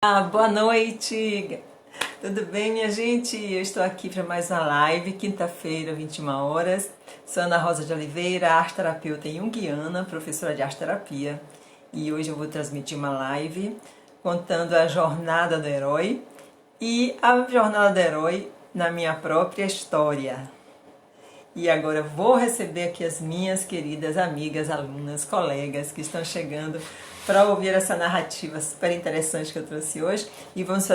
Boa noite! Tudo bem, minha gente? Eu estou aqui para mais uma live, quinta-feira, 21 horas. Sou Ana Rosa de Oliveira, arte-terapeuta junguiana, professora de arte-terapia. E hoje eu vou transmitir uma live contando a jornada do herói e a jornada do herói na minha própria história. E agora eu vou receber aqui as minhas queridas amigas, alunas, colegas que estão chegando para ouvir essa narrativa super interessante que eu trouxe hoje e vamos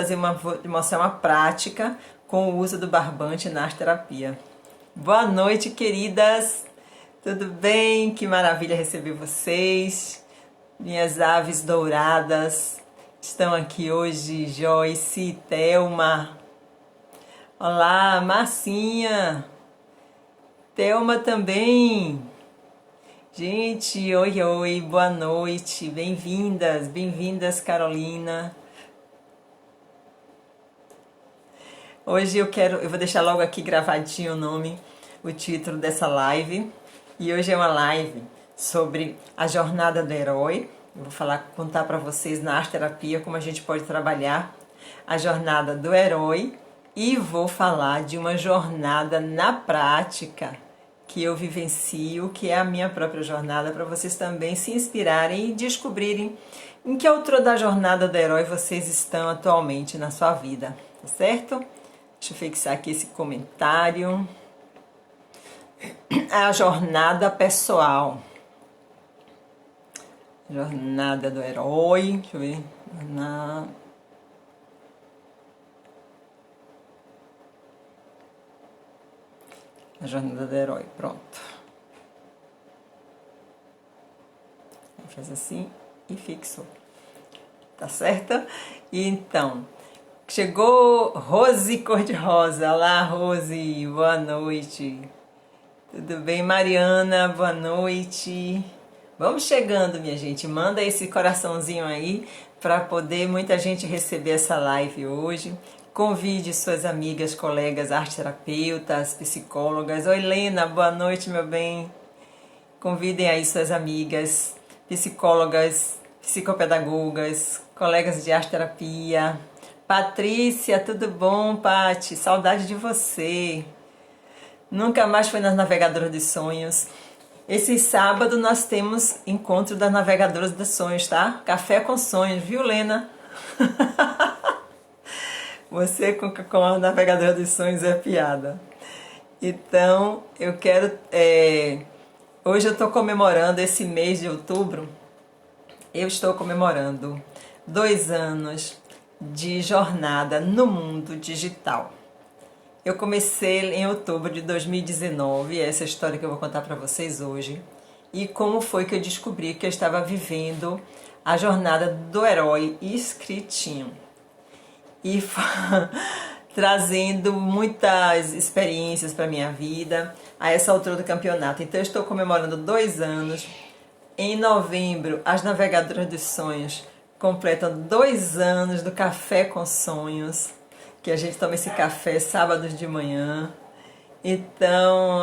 mostrar uma prática com o uso do barbante na arte-terapia. Boa noite, queridas! Tudo bem? Que maravilha receber vocês! Minhas aves douradas estão aqui hoje, Joyce, Thelma. Olá, Marcinha! Thelma também. Gente, oi, oi, boa noite. Bem-vindas, Carolina. Hoje eu vou deixar logo aqui gravadinho o título dessa live. E hoje é uma live sobre a jornada do herói. Eu vou contar para vocês na arte-terapia como a gente pode trabalhar a jornada do herói e vou falar de uma jornada na prática que eu vivencio, que é a minha própria jornada, para vocês também se inspirarem e descobrirem em que altura da jornada do herói vocês estão atualmente na sua vida, tá certo? Deixa eu fixar aqui esse comentário. A jornada pessoal. Jornada do herói, deixa eu ver. A jornada do herói, pronto. Faz assim e fixou. Tá certo? E então, chegou Rose Cor-de-Rosa. Olá, Rose, boa noite. Tudo bem, Mariana? Boa noite. Vamos chegando, minha gente. Manda esse coraçãozinho aí para poder muita gente receber essa live hoje. Convide suas amigas, colegas, arte-terapeutas, psicólogas. Oi, Helena, boa noite, meu bem. Convidem aí suas amigas, psicólogas, psicopedagogas, colegas de arte-terapia. Patrícia, tudo bom, Pati? Saudade de você. Nunca mais foi nas Navegadoras dos Sonhos. Esse sábado nós temos encontro das Navegadoras dos Sonhos, tá? Café com sonhos, viu, Lena? Você com a navegadora dos sonhos é piada. Então, eu quero... hoje eu estou comemorando esse mês de outubro. Eu estou comemorando 2 anos de jornada no mundo digital. Eu comecei em outubro de 2019, essa história que eu vou contar para vocês hoje. E como foi que eu descobri que eu estava vivendo a jornada do herói escritinho. E trazendo muitas experiências para minha vida a essa altura do campeonato. Então eu estou comemorando 2 anos. Em novembro, as Navegadoras dos Sonhos completam 2 anos do Café com Sonhos, que a gente toma esse café sábados de manhã. Então,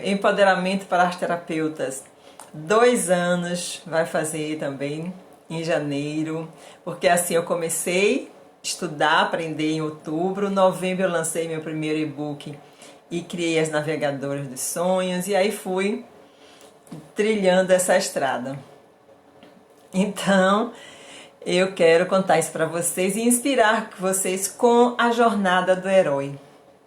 empoderamento para as terapeutas. 2 anos vai fazer também em janeiro, porque assim eu comecei estudar, aprender em outubro. Novembro eu lancei meu primeiro e-book e criei as Navegadoras dos Sonhos e aí fui trilhando essa estrada. Então, eu quero contar isso para vocês e inspirar vocês com a jornada do herói,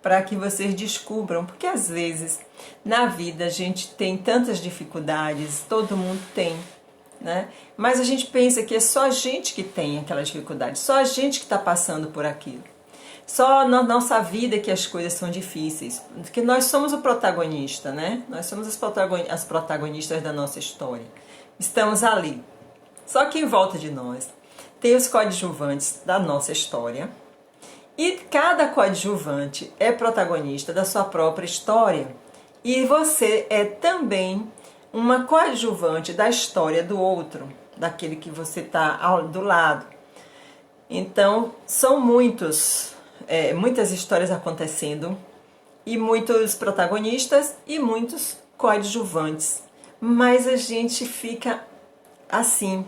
para que vocês descubram, porque às vezes na vida a gente tem tantas dificuldades, todo mundo tem, né? Mas a gente pensa que é só a gente que tem aquela dificuldade, só a gente que está passando por aquilo. Só na nossa vida que as coisas são difíceis, porque nós somos o protagonista, né? Nós somos as protagonistas da nossa história. Estamos ali. Só que em volta de nós tem os coadjuvantes da nossa história e cada coadjuvante é protagonista da sua própria história. E você é também uma coadjuvante da história do outro, daquele que você está do lado. Então, são muitas histórias acontecendo e muitos protagonistas e muitos coadjuvantes. Mas a gente fica assim,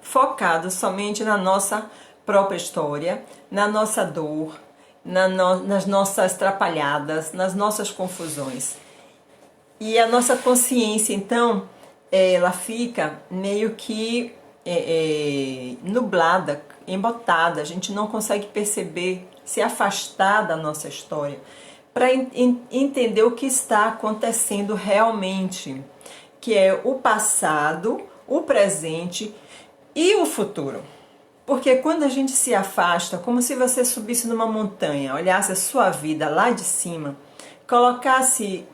focado somente na nossa própria história, na nossa dor, nas nossas trapalhadas, nas nossas confusões. E a nossa consciência, então, ela fica meio que nublada, embotada. A gente não consegue perceber, se afastar da nossa história para entender o que está acontecendo realmente, que é o passado, o presente e o futuro. Porque quando a gente se afasta, como se você subisse numa montanha, olhasse a sua vida lá de cima, colocasse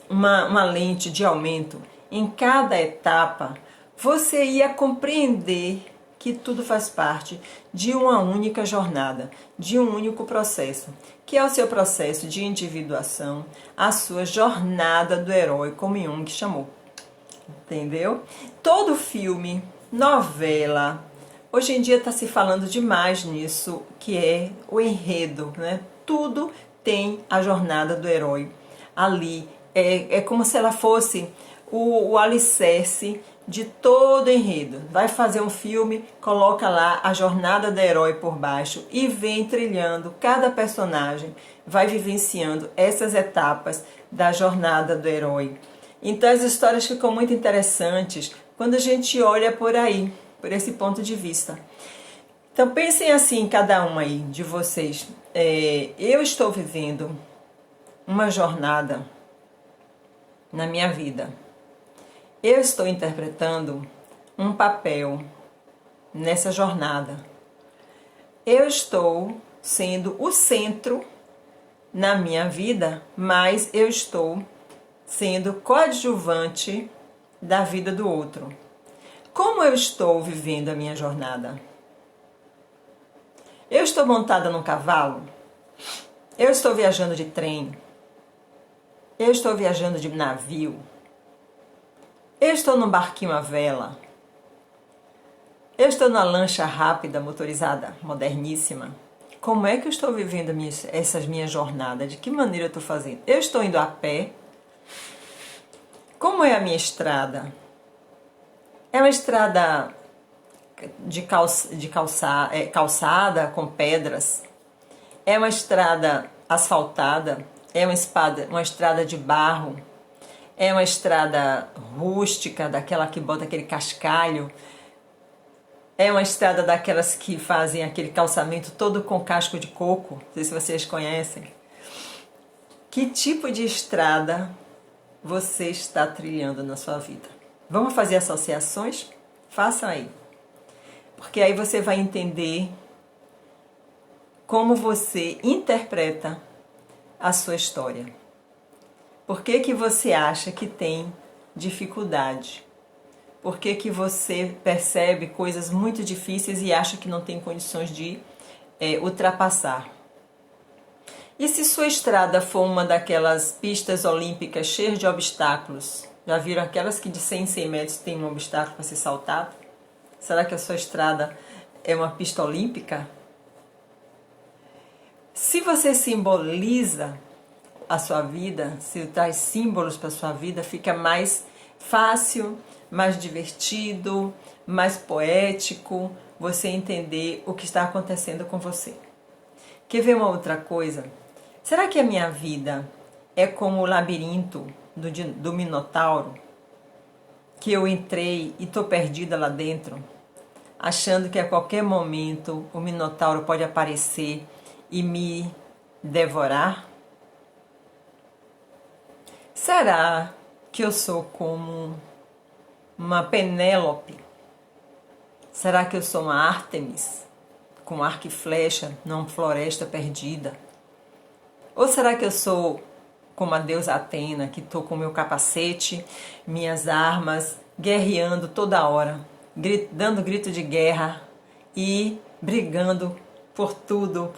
uma lente de aumento em cada etapa, você ia compreender que tudo faz parte de uma única jornada, de um único processo, que é o seu processo de individuação, a sua jornada do herói, como Jung chamou. Entendeu? Todo filme, novela, hoje em dia está se falando demais nisso, que é o enredo, né? Tudo tem a jornada do herói ali. É como se ela fosse o alicerce de todo enredo. Vai fazer um filme, coloca lá a jornada do herói por baixo e vem trilhando cada personagem, vai vivenciando essas etapas da jornada do herói. Então as histórias ficam muito interessantes quando a gente olha por aí, por esse ponto de vista. Então pensem assim, cada um aí de vocês. Eu estou vivendo uma jornada na minha vida. Eu estou interpretando um papel nessa jornada. Eu estou sendo o centro na minha vida, mas eu estou sendo coadjuvante da vida do outro. Como eu estou vivendo a minha jornada? Eu estou montada num cavalo? Eu estou viajando de trem? Eu estou viajando de navio? Eu estou num barquinho à vela? Eu estou numa lancha rápida, motorizada, moderníssima? Como é que eu estou vivendo essas minhas jornadas? De que maneira eu estou fazendo? Eu estou indo a pé? Como é a minha estrada? É uma estrada calçada com pedras? É uma estrada asfaltada? É uma estrada de barro? É uma estrada rústica, daquela que bota aquele cascalho? É uma estrada daquelas que fazem aquele calçamento todo com casco de coco? Não sei se vocês conhecem. Que tipo de estrada você está trilhando na sua vida? Vamos fazer associações? Façam aí. Porque aí você vai entender como você interpreta a sua história. Por que que você acha que tem dificuldade? Por que que você percebe coisas muito difíceis e acha que não tem condições de ultrapassar? E se sua estrada for uma daquelas pistas olímpicas cheias de obstáculos? Já viram aquelas que de 100 em 100 metros tem um obstáculo para ser saltado? Será que a sua estrada é uma pista olímpica? Se você simboliza a sua vida, se traz símbolos para a sua vida, fica mais fácil, mais divertido, mais poético você entender o que está acontecendo com você. Quer ver uma outra coisa? Será que a minha vida é como o labirinto do Minotauro? Que eu entrei e estou perdida lá dentro, achando que a qualquer momento o Minotauro pode aparecer e me devorar? Será que eu sou como uma Penélope? Será que eu sou uma Ártemis, com arco e flecha, numa floresta perdida? Ou será que eu sou como a deusa Atena, que estou com meu capacete, minhas armas, guerreando toda hora, dando grito de guerra e brigando por tudo,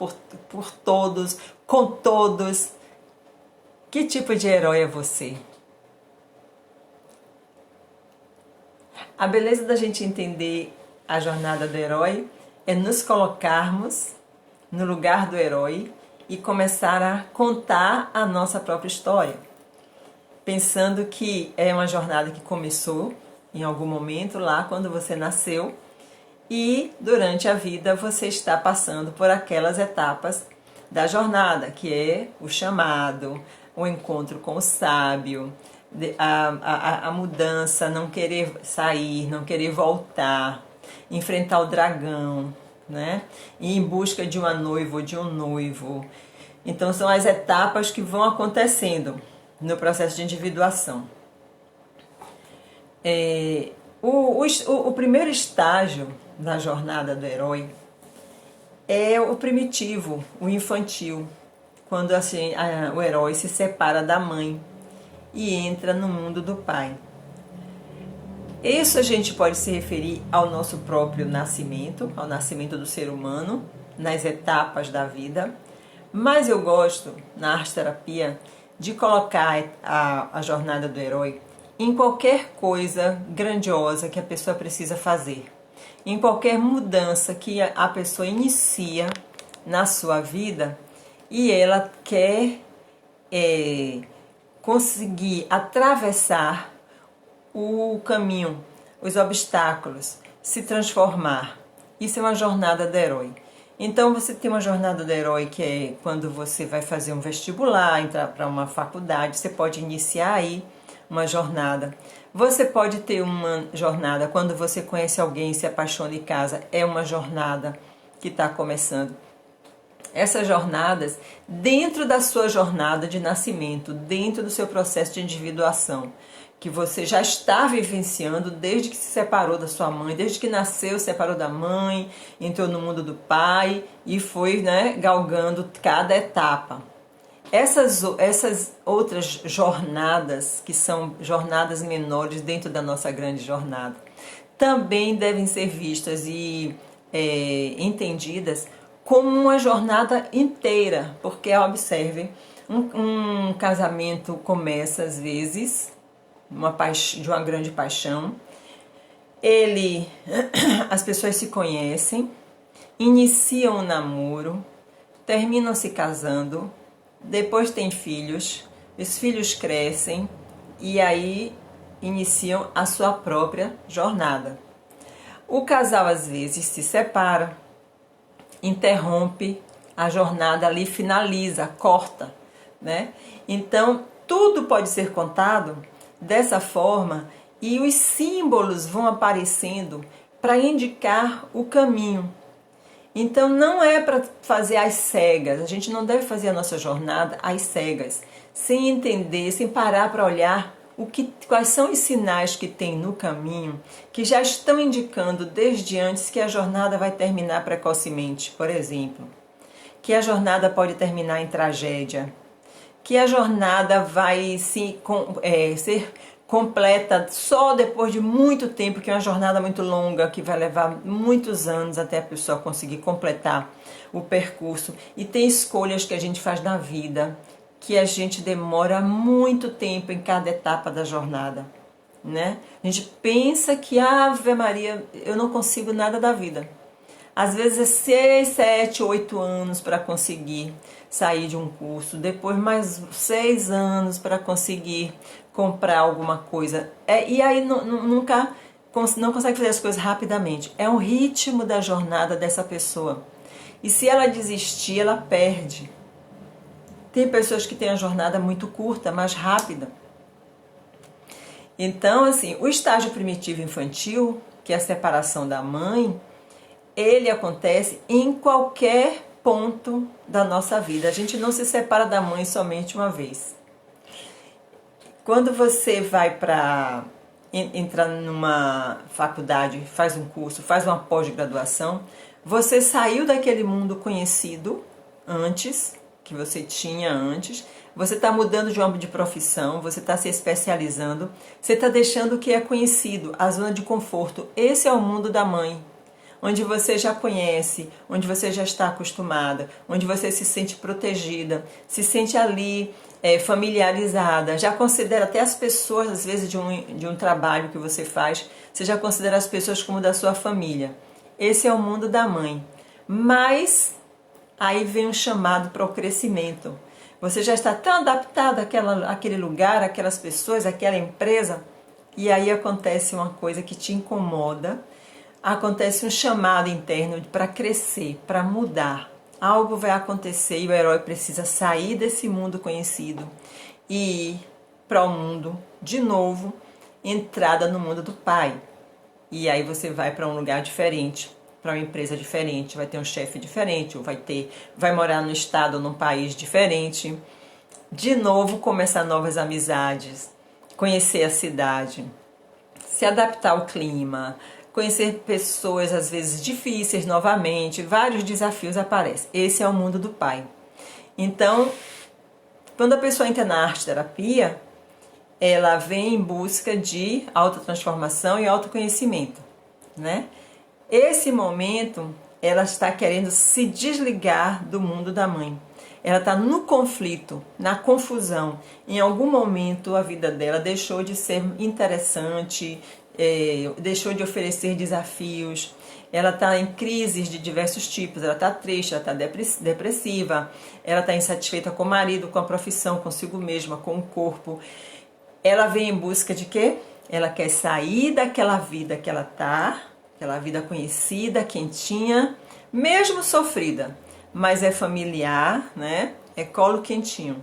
por todos, com todos? Que tipo de herói é você? A beleza da gente entender a jornada do herói é nos colocarmos no lugar do herói e começar a contar a nossa própria história, pensando que é uma jornada que começou em algum momento lá quando você nasceu E durante a vida você está passando por aquelas etapas da jornada, que é o chamado, o encontro com o sábio, a mudança, não querer sair, não querer voltar, enfrentar o dragão, né? Ir em busca de uma noiva ou de um noivo. Então são as etapas que vão acontecendo no processo de individuação. O primeiro estágio da jornada do herói é o primitivo, o infantil, quando assim o herói se separa da mãe e entra no mundo do pai. Isso a gente pode se referir ao nosso próprio nascimento, ao nascimento do ser humano, nas etapas da vida, mas eu gosto, na arte-terapia, de colocar a jornada do herói em qualquer coisa grandiosa que a pessoa precisa fazer, em qualquer mudança que a pessoa inicia na sua vida e ela quer conseguir atravessar o caminho, os obstáculos, se transformar. Isso é uma jornada do herói. Então você tem uma jornada do herói que é quando você vai fazer um vestibular, entrar para uma faculdade, você pode iniciar aí uma jornada. Você pode ter uma jornada quando você conhece alguém e se apaixona em casa, é uma jornada que está começando. Essas jornadas, dentro da sua jornada de nascimento, dentro do seu processo de individuação, que você já está vivenciando desde que se separou da sua mãe, desde que nasceu, separou da mãe, entrou no mundo do pai e foi, galgando cada etapa. Essas outras jornadas, que são jornadas menores dentro da nossa grande jornada, também devem ser vistas e entendidas como uma jornada inteira, porque observe, um casamento começa às vezes de uma grande paixão, as pessoas se conhecem, iniciam o namoro, terminam se casando, depois tem filhos, os filhos crescem e aí iniciam a sua própria jornada. O casal às vezes se separa, interrompe a jornada ali, finaliza, corta, né? Então tudo pode ser contado dessa forma e os símbolos vão aparecendo para indicar o caminho. Então não é para fazer às cegas, a gente não deve fazer a nossa jornada às cegas, sem entender, sem parar para olhar quais são os sinais que tem no caminho que já estão indicando desde antes que a jornada vai terminar precocemente, por exemplo, que a jornada pode terminar em tragédia, que a jornada vai ser completa só depois de muito tempo, que é uma jornada muito longa, que vai levar muitos anos até a pessoa conseguir completar o percurso. E tem escolhas que a gente faz na vida, que a gente demora muito tempo em cada etapa da jornada, né? A gente pensa que, Ave Maria, eu não consigo nada da vida. Às vezes é 6, 7, 8 anos para conseguir sair de um curso, depois mais 6 anos para conseguir comprar alguma coisa. E aí não consegue fazer as coisas rapidamente. É um ritmo da jornada dessa pessoa. E se ela desistir, ela perde. Tem pessoas que têm a jornada muito curta, mais rápida. Então, assim, o estágio primitivo infantil, que é a separação da mãe, ele acontece em qualquer ponto da nossa vida. A gente não se separa da mãe somente uma vez. Quando você vai para entrar numa faculdade, faz um curso, faz uma pós-graduação, você saiu daquele mundo conhecido antes, que você tinha antes, você está mudando de âmbito de profissão, você está se especializando, você está deixando o que é conhecido, a zona de conforto. Esse é o mundo da mãe, onde você já conhece, onde você já está acostumada, onde você se sente protegida, se sente ali familiarizada, já considera até as pessoas, às vezes, de um trabalho que você faz, você já considera as pessoas como da sua família. Esse é o mundo da mãe. Mas aí vem um chamado para o crescimento. Você já está tão adaptado àquele lugar, àquelas pessoas, àquela empresa, e aí acontece uma coisa que te incomoda, acontece um chamado interno para crescer, para mudar. Algo vai acontecer e o herói precisa sair desse mundo conhecido e ir para o mundo de novo, entrada no mundo do pai. E aí você vai para um lugar diferente, para uma empresa diferente, vai ter um chefe diferente, ou vai morar no estado ou num país diferente. De novo começar novas amizades, conhecer a cidade, se adaptar ao clima, conhecer pessoas às vezes difíceis novamente, vários desafios aparecem. Esse é o mundo do pai. Então, quando a pessoa entra na arte terapia, ela vem em busca de autotransformação e autoconhecimento, né? Esse momento, ela está querendo se desligar do mundo da mãe. Ela está no conflito, na confusão. Em algum momento a vida dela deixou de ser interessante, deixou de oferecer desafios. Ela está em crises de diversos tipos. Ela está triste, ela está depressiva, ela está insatisfeita com o marido, com a profissão, consigo mesma, com o corpo. Ela vem em busca de quê? Ela quer sair daquela vida que ela está, aquela vida conhecida, quentinha, mesmo sofrida, mas é familiar, né? É colo quentinho.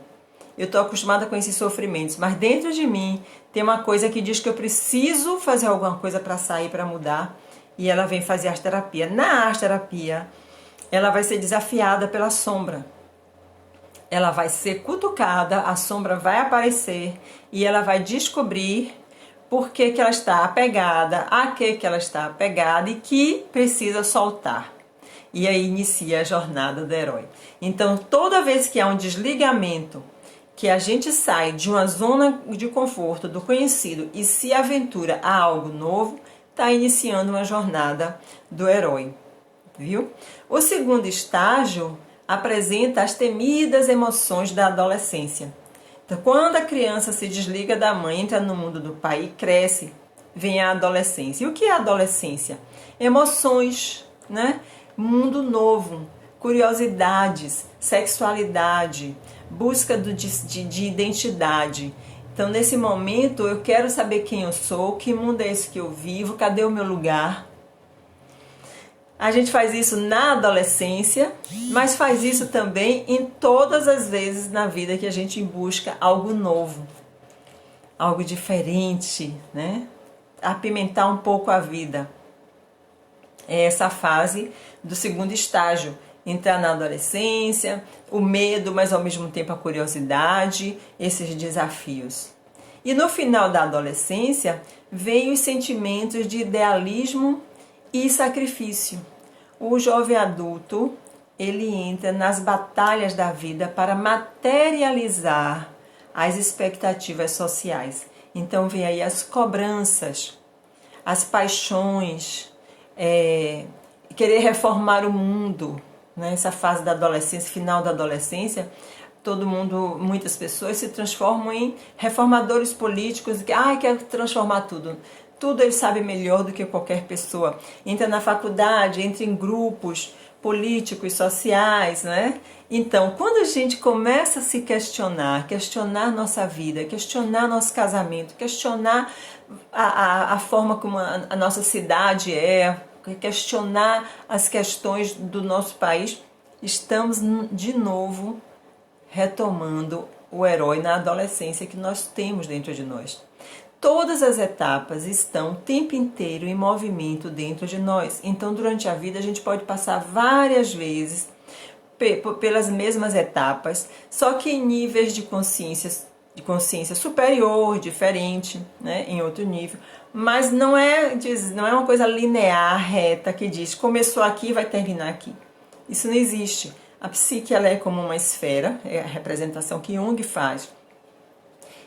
Eu estou acostumada com esses sofrimentos, mas dentro de mim tem uma coisa que diz que eu preciso fazer alguma coisa para sair, para mudar, e ela vem fazer arte terapia. Na arte terapia, ela vai ser desafiada pela sombra. Ela vai ser cutucada, a sombra vai aparecer e ela vai descobrir por que ela está apegada, a que ela está apegada e que precisa soltar. E aí inicia a jornada do herói. Então, toda vez que há um desligamento, que a gente sai de uma zona de conforto, do conhecido, e se aventura a algo novo, está iniciando uma jornada do herói, viu? O segundo estágio apresenta as temidas emoções da adolescência. Então, quando a criança se desliga da mãe, entra no mundo do pai e cresce, vem a adolescência. E o que é a adolescência? Emoções, né? Mundo novo, curiosidades, sexualidade, busca de identidade. Então, nesse momento, eu quero saber quem eu sou, que mundo é esse que eu vivo, cadê o meu lugar. A gente faz isso na adolescência, mas faz isso também em todas as vezes na vida que a gente busca algo novo, algo diferente, né? Apimentar um pouco a vida. É essa fase do segundo estágio, entrar na adolescência, o medo, mas ao mesmo tempo a curiosidade, esses desafios. E no final da adolescência, vem os sentimentos de idealismo e sacrifício. O jovem adulto, ele entra nas batalhas da vida para materializar as expectativas sociais. Então vem aí as cobranças, as paixões, querer reformar o mundo, né? Essa fase da adolescência, final da adolescência, muitas pessoas se transformam em reformadores políticos, que quer transformar tudo. Tudo ele sabe melhor do que qualquer pessoa. Entra na faculdade, entra em grupos políticos, sociais, né? Então, quando a gente começa a se questionar nossa vida, questionar nosso casamento, questionar a forma como a nossa cidade questionar as questões do nosso país, estamos de novo retomando o herói na adolescência que nós temos dentro de nós. Todas as etapas estão o tempo inteiro em movimento dentro de nós. Então, durante a vida, a gente pode passar várias vezes pelas mesmas etapas, só que em níveis de consciência superior, diferente, né, em outro nível. Mas não é uma coisa linear, reta, que diz começou aqui e vai terminar aqui. Isso não existe. A psique ela é como uma esfera, é a representação que Jung faz.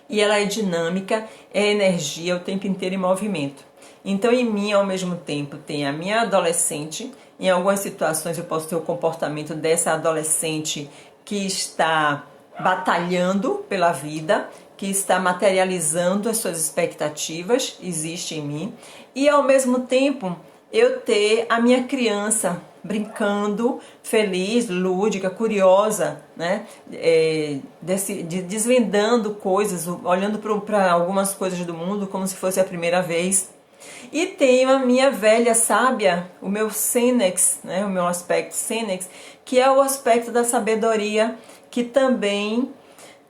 E ela é dinâmica, é energia o tempo inteiro em movimento. Então, em mim, ao mesmo tempo, tem a minha adolescente. Em algumas situações, eu posso ter o comportamento dessa adolescente que está batalhando pela vida, que está materializando as suas expectativas, existe em mim. E, ao mesmo tempo, eu ter a minha criança brincando, feliz, lúdica, curiosa, né? Desvendando coisas, olhando para algumas coisas do mundo como se fosse a primeira vez. E tenho a minha velha sábia, o meu Senex, né, o meu aspecto Senex, que é o aspecto da sabedoria, que também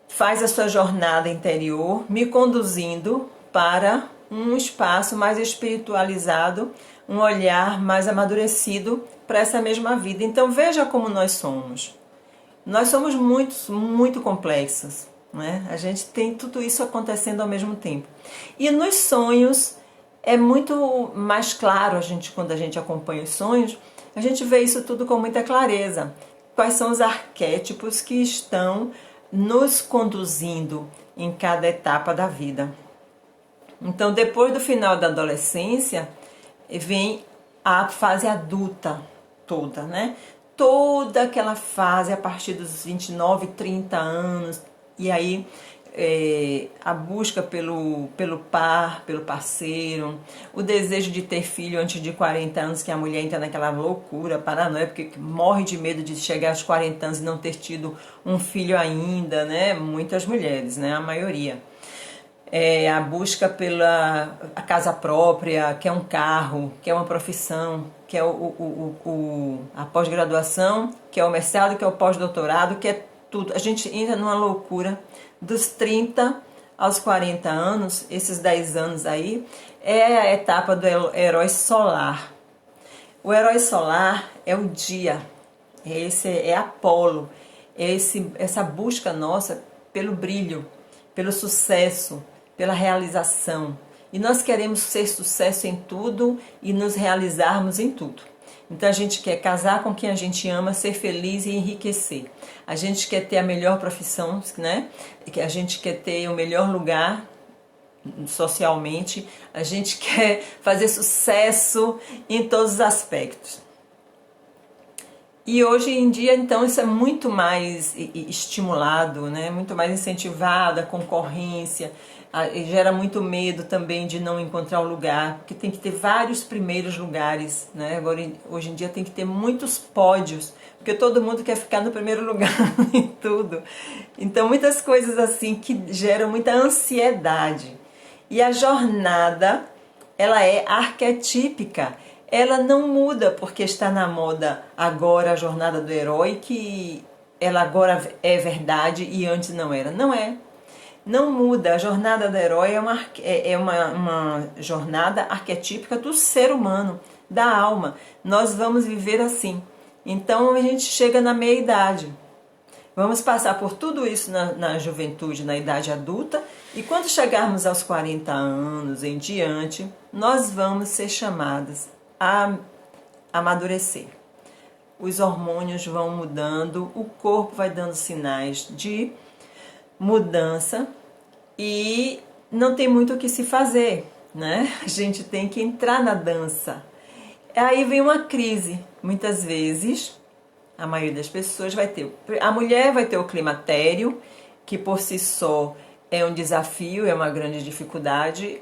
faz a sua jornada interior, me conduzindo para um espaço mais espiritualizado, um olhar mais amadurecido para essa mesma vida. Então veja como nós somos. Nós somos muito complexos, né? A gente tem tudo isso acontecendo ao mesmo tempo. E nos sonhos é muito mais claro, quando a gente acompanha os sonhos, a gente vê isso tudo com muita clareza. Quais são os arquétipos que estão nos conduzindo em cada etapa da vida. Então, depois do final da adolescência, vem a fase adulta toda, né? Toda aquela fase a partir dos 29, 30 anos, e aí a busca pelo par, pelo parceiro, o desejo de ter filho antes de 40 anos, que a mulher entra naquela loucura, paranoia, porque morre de medo de chegar aos 40 anos e não ter tido um filho ainda, né? Muitas mulheres, né? A maioria. A busca pela a casa própria, que é um carro, que é uma profissão, que é a pós-graduação, que é o mestrado, que é o pós-doutorado, que é tudo. A gente entra numa loucura dos 30 aos 40 anos, esses 10 anos aí, é a etapa do herói solar. O herói solar é o dia, é Apolo, essa busca nossa pelo brilho, pelo sucesso, pela realização. E nós queremos ser sucesso em tudo e nos realizarmos em tudo. Então a gente quer casar com quem a gente ama, ser feliz e enriquecer. A gente quer ter a melhor profissão, né? A gente quer ter o melhor lugar socialmente. A gente quer fazer sucesso em todos os aspectos. E hoje em dia, então, isso é muito mais estimulado, né? Muito mais incentivado, a concorrência, gera muito medo também de não encontrar o lugar, porque tem que ter vários primeiros lugares, né? Agora, hoje em dia tem que ter muitos pódios, porque todo mundo quer ficar no primeiro lugar em tudo. Então, muitas coisas assim que geram muita ansiedade. E a jornada, ela é arquetípica. Ela não muda porque está na moda agora a jornada do herói, que ela agora é verdade e antes não era. Não é. Não muda. A jornada do herói é uma jornada arquetípica do ser humano, da alma. Nós vamos viver assim. Então a gente chega na meia-idade. Vamos passar por tudo isso na juventude, na idade adulta, e quando chegarmos aos 40 anos em diante, nós vamos ser chamadas a amadurecer. Os hormônios vão mudando, o corpo vai dando sinais de mudança e não tem muito o que se fazer, né? A gente tem que entrar na dança. Aí vem uma crise. Muitas vezes, a maioria das pessoas vai ter... A mulher vai ter o climatério, que por si só é um desafio, é uma grande dificuldade.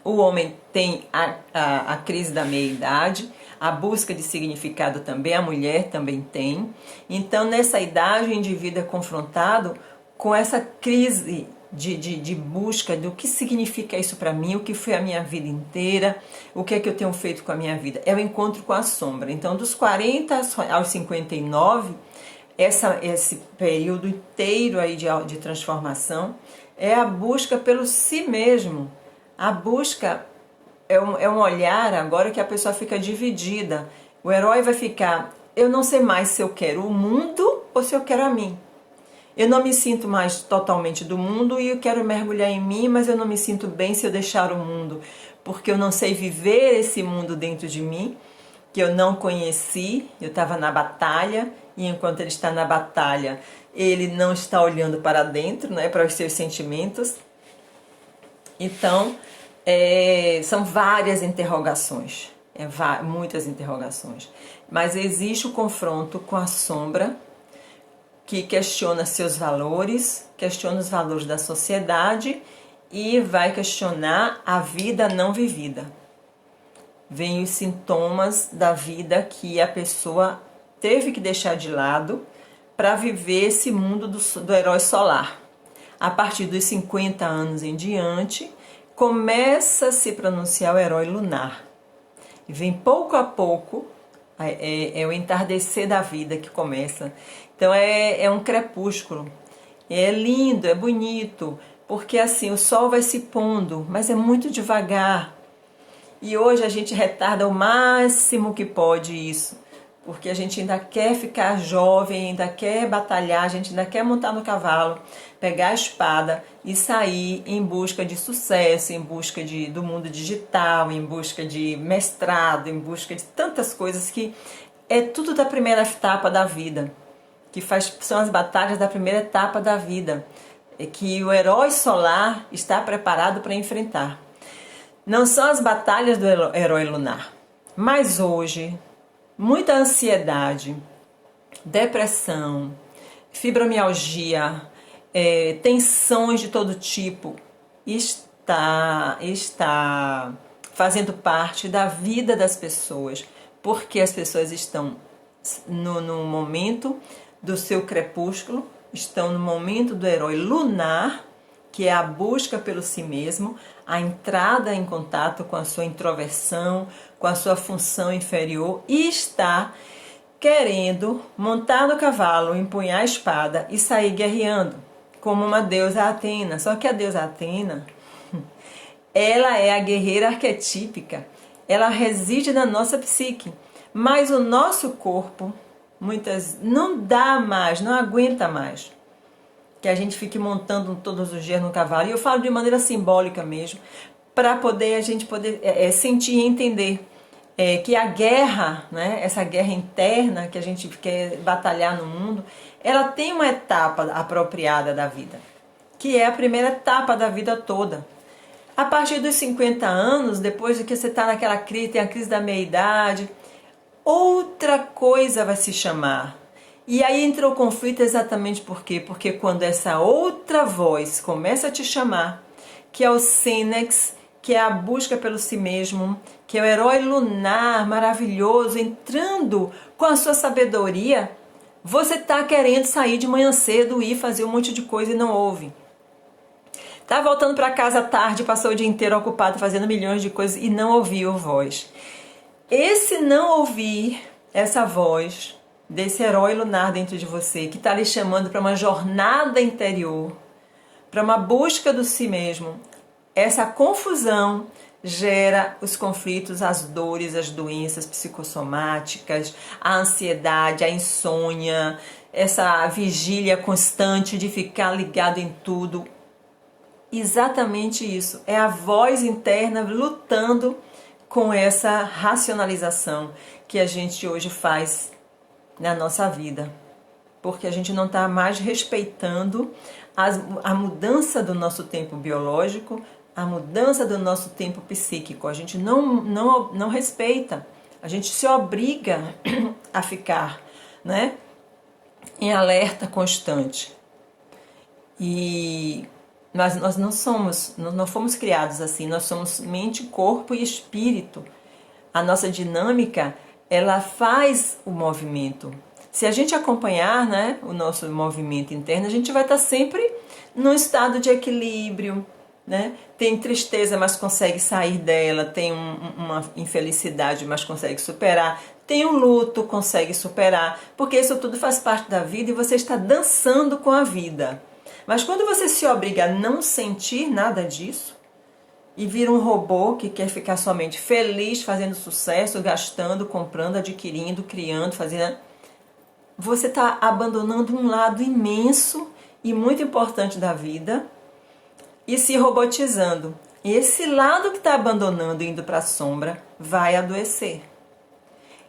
O homem tem a crise da meia-idade, a busca de significado também, a mulher também tem. Então, nessa idade, o indivíduo é confrontado com essa crise de busca do que significa isso para mim, o que foi a minha vida inteira, o que é que eu tenho feito com a minha vida. É o encontro com a sombra. Então, dos 40 aos 59, esse período inteiro aí de transformação é a busca pelo si mesmo. A busca é um olhar agora que a pessoa fica dividida. O herói vai ficar, eu não sei mais se eu quero o mundo ou se eu quero a mim. Eu não me sinto mais totalmente do mundo e eu quero mergulhar em mim, mas eu não me sinto bem se eu deixar o mundo, porque eu não sei viver esse mundo dentro de mim, que eu não conheci, eu estava na batalha, e enquanto ele está na batalha, ele não está olhando para dentro, né, para os seus sentimentos. Então, são várias interrogações, muitas interrogações, mas existe o confronto com a sombra, que questiona seus valores, questiona os valores da sociedade e vai questionar a vida não vivida. Vêm os sintomas da vida que a pessoa teve que deixar de lado para viver esse mundo do herói solar. A partir dos 50 anos em diante, começa a se pronunciar o herói lunar. E vem pouco a pouco, é o entardecer da vida que começa. Então é um crepúsculo. É lindo, é bonito, porque assim o sol vai se pondo, mas é muito devagar. E hoje a gente retarda o máximo que pode isso, porque a gente ainda quer ficar jovem, ainda quer batalhar, a gente ainda quer montar no cavalo, pegar a espada e sair em busca de sucesso, em busca do mundo digital, em busca de mestrado, em busca de tantas coisas que é tudo da primeira etapa da vida, são as batalhas da primeira etapa da vida, que o herói solar está preparado para enfrentar. Não são as batalhas do herói lunar, mas hoje muita ansiedade, depressão, fibromialgia, tensões de todo tipo está fazendo parte da vida das pessoas, porque as pessoas estão no momento do seu crepúsculo, estão no momento do herói lunar, que é a busca pelo si mesmo, a entrada em contato com a sua introversão, com a sua função inferior, e está querendo montar no cavalo, empunhar a espada e sair guerreando, como uma deusa Atena. Só que a deusa Atena, ela é a guerreira arquetípica, ela reside na nossa psique, mas o nosso corpo não dá mais, não aguenta mais que a gente fique montando todos os dias no cavalo. E eu falo de maneira simbólica mesmo, para a gente poder sentir e entender que a guerra, né, essa guerra interna que a gente quer batalhar no mundo, ela tem uma etapa apropriada da vida, que é a primeira etapa da vida toda. A partir dos 50 anos, depois de que você está naquela crise, tem a crise da meia-idade, outra coisa vai se chamar. E aí entra o conflito exatamente por quê? Porque quando essa outra voz começa a te chamar, que é o Sênex, que é a busca pelo si mesmo, que é o herói lunar maravilhoso, entrando com a sua sabedoria, você está querendo sair de manhã cedo e ir fazer um monte de coisa e não ouve. Tá voltando para casa tarde, passou o dia inteiro ocupado fazendo milhões de coisas e não ouviu a voz. Esse não ouvir essa voz desse herói lunar dentro de você, que está lhe chamando para uma jornada interior, para uma busca do si mesmo, essa confusão gera os conflitos, as dores, as doenças psicossomáticas, a ansiedade, a insônia, essa vigília constante de ficar ligado em tudo. Exatamente isso, é a voz interna lutando com essa racionalização que a gente hoje faz na nossa vida, porque a gente não está mais respeitando a mudança do nosso tempo biológico, a mudança do nosso tempo psíquico. A gente não respeita, a gente se obriga a ficar, né, em alerta constante. E nós não fomos criados assim, nós somos mente, corpo e espírito. A nossa dinâmica, ela faz o movimento. Se a gente acompanhar, né, o nosso movimento interno, a gente vai estar sempre num estado de equilíbrio, né? Tem tristeza, mas consegue sair dela, tem uma infelicidade, mas consegue superar, tem um luto, consegue superar, porque isso tudo faz parte da vida e você está dançando com a vida. Mas quando você se obriga a não sentir nada disso, e vira um robô que quer ficar somente feliz, fazendo sucesso, gastando, comprando, adquirindo, criando, fazendo... Você está abandonando um lado imenso e muito importante da vida e se robotizando. E esse lado que está abandonando, indo para a sombra, vai adoecer.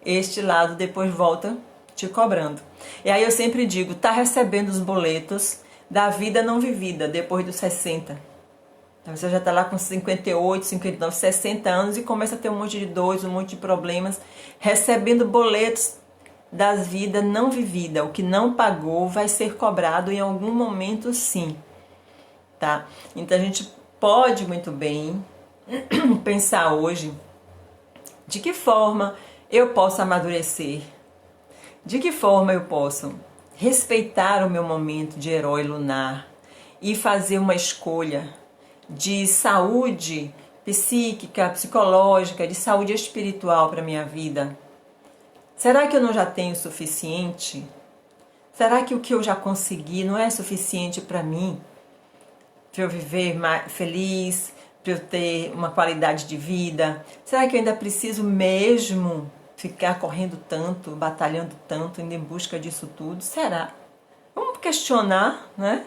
Este lado depois volta te cobrando. E aí eu sempre digo, está recebendo os boletos da vida não vivida depois dos 60. Você já está lá com 58, 59, 60 anos e começa a ter um monte de dores, um monte de problemas, recebendo boletos das vidas não vividas. O que não pagou vai ser cobrado em algum momento, sim. Tá? Então a gente pode muito bem pensar hoje de que forma eu posso amadurecer, de que forma eu posso respeitar o meu momento de herói lunar e fazer uma escolha de saúde psíquica, psicológica, de saúde espiritual para a minha vida? Será que eu não já tenho o suficiente? Será que o que eu já consegui não é suficiente para mim? Para eu viver mais feliz, para eu ter uma qualidade de vida? Será que eu ainda preciso mesmo ficar correndo tanto, batalhando tanto, indo em busca disso tudo? Será? Vamos questionar, né?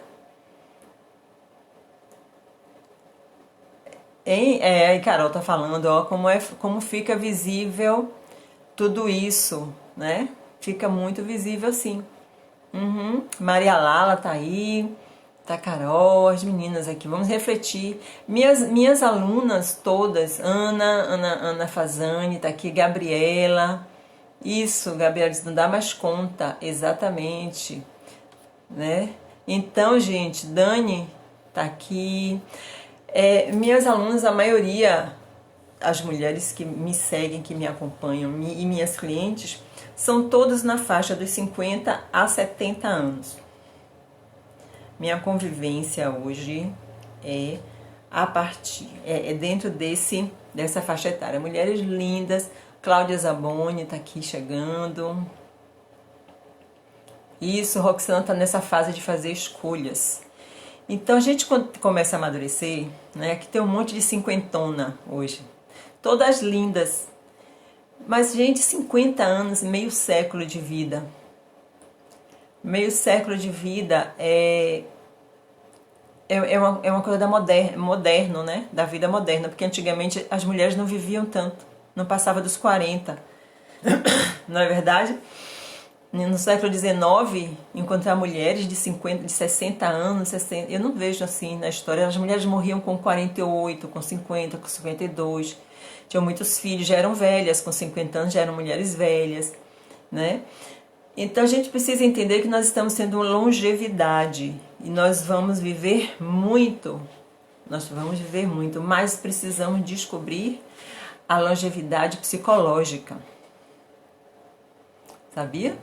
A Carol tá falando, ó, como fica visível tudo isso, né? Fica muito visível, sim. Maria Lala tá aí, tá Carol, as meninas aqui, vamos refletir. Minhas alunas todas, Ana Fazani tá aqui, Gabriela. Isso, Gabriela disse, não dá mais conta, exatamente, né? Então, gente, Dani tá aqui. Minhas alunas, a maioria, as mulheres que me seguem, que me acompanham e minhas clientes, são todas na faixa dos 50 a 70 anos. Minha convivência hoje é dentro dessa faixa etária. Mulheres lindas, Cláudia Zaboni está aqui chegando. Isso, Roxana está nessa fase de fazer escolhas. Então a gente quando começa a amadurecer, né, aqui tem um monte de cinquentona hoje, todas lindas, mas gente, 50 anos, meio século de vida. Meio século de vida é uma coisa moderno, né? Da vida moderna, porque antigamente as mulheres não viviam tanto, não passava dos 40, não é verdade? No século XIX, encontrar mulheres de 50, de 60 anos, 60, eu não vejo assim na história. As mulheres morriam com 48, com 50, com 52. Tinham muitos filhos, já eram velhas, com 50 anos já eram mulheres velhas, né? Então a gente precisa entender que nós estamos tendo uma longevidade e nós vamos viver muito. Nós vamos viver muito, mas precisamos descobrir a longevidade psicológica. Sabia?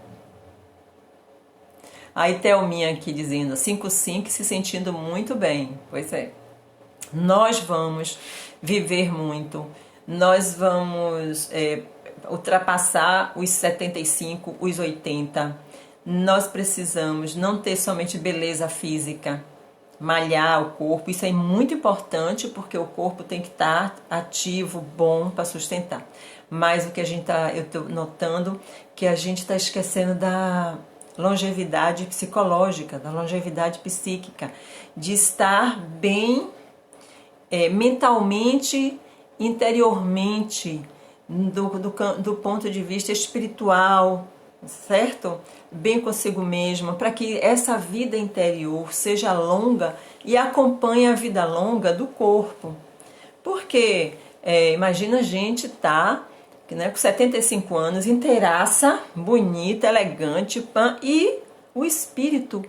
Aí Thelminha aqui dizendo 5 se sentindo muito bem. Pois é. Nós vamos viver muito. Nós vamos ultrapassar os 75, os 80. Nós precisamos não ter somente beleza física, malhar o corpo. Isso é muito importante porque o corpo tem que estar ativo, bom para sustentar. Mas o que eu estou notando que a gente está esquecendo da longevidade psicológica, da longevidade psíquica, de estar bem mentalmente, interiormente, do ponto de vista espiritual, certo? Bem consigo mesma, para que essa vida interior seja longa e acompanhe a vida longa do corpo. Porque imagina a gente né, com 75 anos, inteiraça, bonita, elegante, e o espírito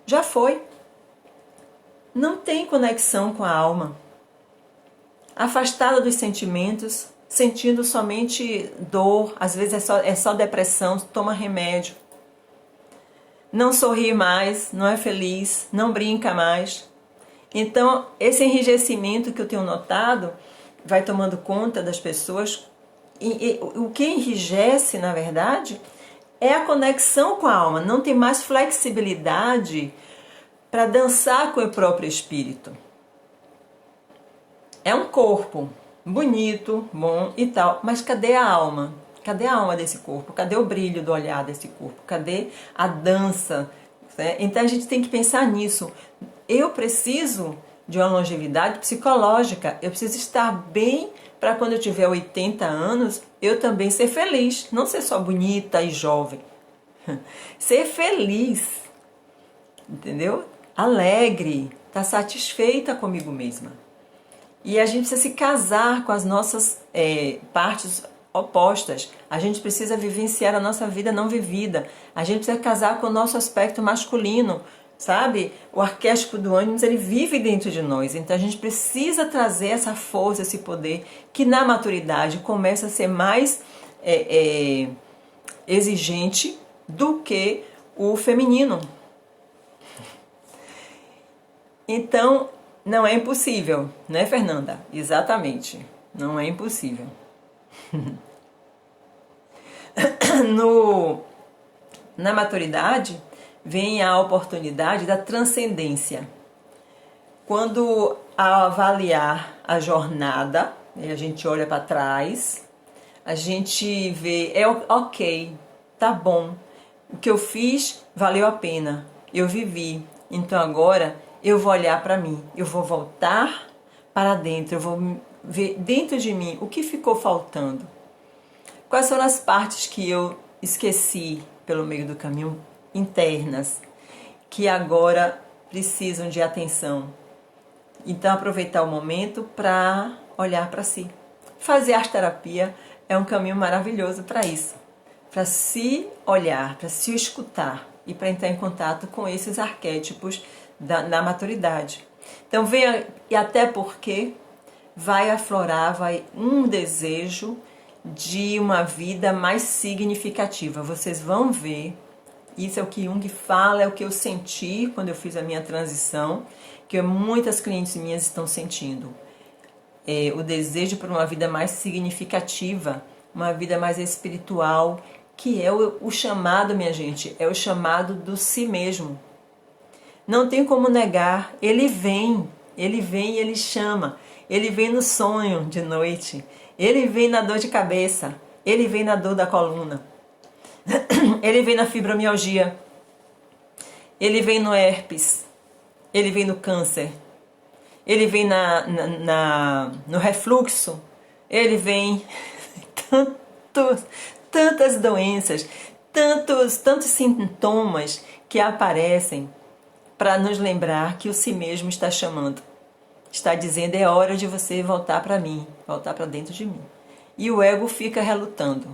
já foi. Não tem conexão com a alma. Afastada dos sentimentos, sentindo somente dor, às vezes é só depressão, toma remédio. Não sorri mais, não é feliz, não brinca mais. Então, esse enrijecimento que eu tenho notado vai tomando conta das pessoas. E o que enrijece, na verdade, é a conexão com a alma. Não tem mais flexibilidade para dançar com o próprio espírito. É um corpo bonito, bom e tal, mas cadê a alma? Cadê a alma desse corpo? Cadê o brilho do olhar desse corpo? Cadê a dança? Então a gente tem que pensar nisso. Eu preciso de uma longevidade psicológica. Eu preciso estar bem para quando eu tiver 80 anos, eu também ser feliz. Não ser só bonita e jovem. Ser feliz. Entendeu? Alegre. Estar satisfeita comigo mesma. E a gente precisa se casar com as nossas partes opostas. A gente precisa vivenciar a nossa vida não vivida. A gente precisa casar com o nosso aspecto masculino, sabe? O arquétipo do ânimo, ele vive dentro de nós. Então a gente precisa trazer essa força, esse poder, que na maturidade começa a ser mais exigente do que o feminino. Então, não é impossível, né, Fernanda? Exatamente, não é impossível. Na maturidade vem a oportunidade da transcendência. Quando ao avaliar a jornada, a gente olha para trás, a gente vê, ok, tá bom, o que eu fiz valeu a pena, eu vivi, então agora eu vou olhar para mim, eu vou voltar para dentro, eu vou ver dentro de mim o que ficou faltando. Quais foram as partes que eu esqueci pelo meio do caminho, internas, que agora precisam de atenção. Então aproveitar o momento para olhar para si. Fazer arte terapia é um caminho maravilhoso para isso, para se olhar, para se escutar e para entrar em contato com esses arquétipos da maturidade. Então venha, e até porque vai aflorar um desejo de uma vida mais significativa. Vocês vão ver, isso é o que Jung fala, é o que eu senti quando eu fiz a minha transição, que muitas clientes minhas estão sentindo. O desejo por uma vida mais significativa, uma vida mais espiritual, que é o chamado, minha gente, é o chamado do si mesmo. Não tem como negar, ele vem e ele chama. Ele vem no sonho de noite, ele vem na dor de cabeça, ele vem na dor da coluna, ele vem na fibromialgia, ele vem no herpes, ele vem no câncer, ele vem no refluxo, ele vem tantas doenças, tantos sintomas que aparecem para nos lembrar que o si mesmo está chamando. Está dizendo, é hora de você voltar para mim, voltar para dentro de mim. E o ego fica relutando.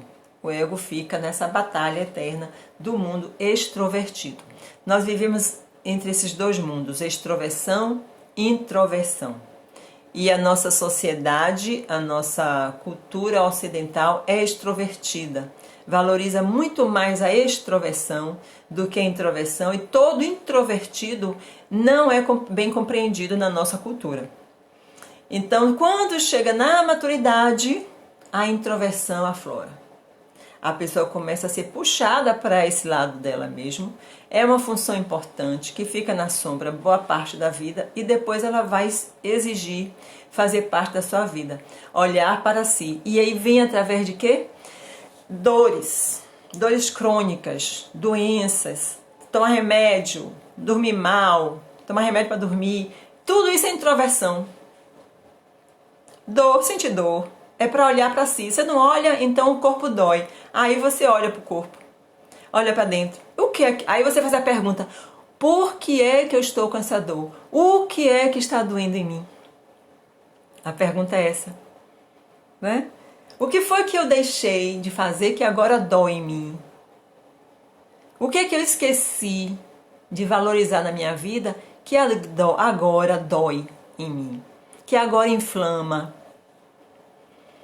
O ego fica nessa batalha eterna do mundo extrovertido. Nós vivemos entre esses dois mundos, extroversão e introversão. E a nossa sociedade, a nossa cultura ocidental é extrovertida. Valoriza muito mais a extroversão do que a introversão, e todo introvertido não é bem compreendido na nossa cultura. Então, quando chega na maturidade, a introversão aflora. A pessoa começa a ser puxada para esse lado dela mesma. É uma função importante que fica na sombra boa parte da vida e depois ela vai exigir fazer parte da sua vida. Olhar para si. E aí vem através de quê? Dores crônicas, doenças, tomar remédio, dormir mal, tomar remédio para dormir. Tudo isso é introversão. Sentir dor. É para olhar para si. Você não olha, então o corpo dói. Aí você olha para o corpo. Olha para dentro. Aí você faz a pergunta: por que é que eu estou com essa dor? O que é que está doendo em mim? A pergunta é essa, né? O que foi que eu deixei de fazer que agora dói em mim? O que é que eu esqueci de valorizar na minha vida que agora dói em mim? Que agora inflama?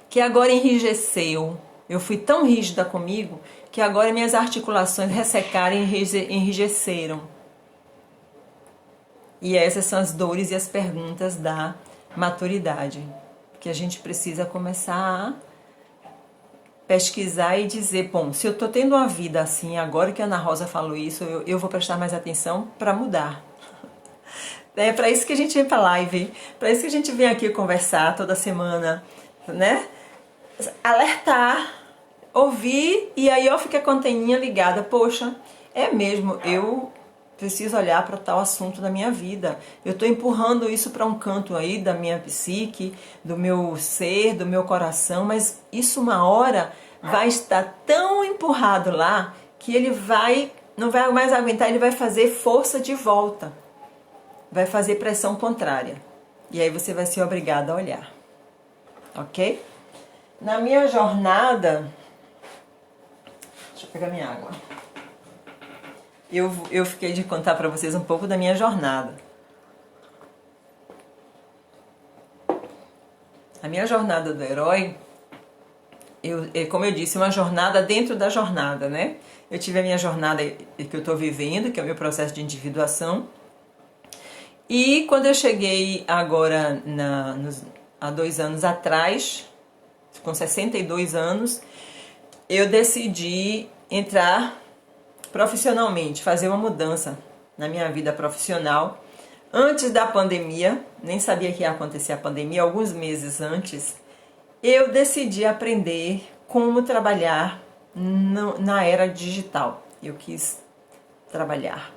Que agora enrijeceu? Eu fui tão rígida comigo que agora minhas articulações ressecaram e enrijeceram. E essas são as dores e as perguntas da maturidade, que a gente precisa começar a pesquisar e dizer, bom, se eu estou tendo uma vida assim, agora que a Ana Rosa falou isso, eu vou prestar mais atenção para mudar. É para isso que a gente vem para live, para isso que a gente vem aqui conversar toda semana, né? Alertar, ouvir, e aí eu fico com a anteninha ligada. Poxa, é mesmo, eu preciso olhar para tal assunto da minha vida. Eu estou empurrando isso para um canto aí da minha psique, do meu ser, do meu coração, mas isso uma hora vai estar tão empurrado lá que ele não vai mais aguentar, ele vai fazer força de volta. Vai fazer pressão contrária. E aí você vai ser obrigado a olhar. Ok? Na minha jornada... Deixa eu pegar minha água. Eu fiquei de contar para vocês um pouco da minha jornada. A minha jornada do herói, como eu disse, uma jornada dentro da jornada, né? Eu tive a minha jornada que eu estou vivendo, que é o meu processo de individuação. E quando eu cheguei agora, há 2 anos atrás, com 62 anos, eu decidi entrar profissionalmente, fazer uma mudança na minha vida profissional. Antes da pandemia, nem sabia que ia acontecer a pandemia, alguns meses antes, eu decidi aprender como trabalhar na era digital. Eu quis trabalhar,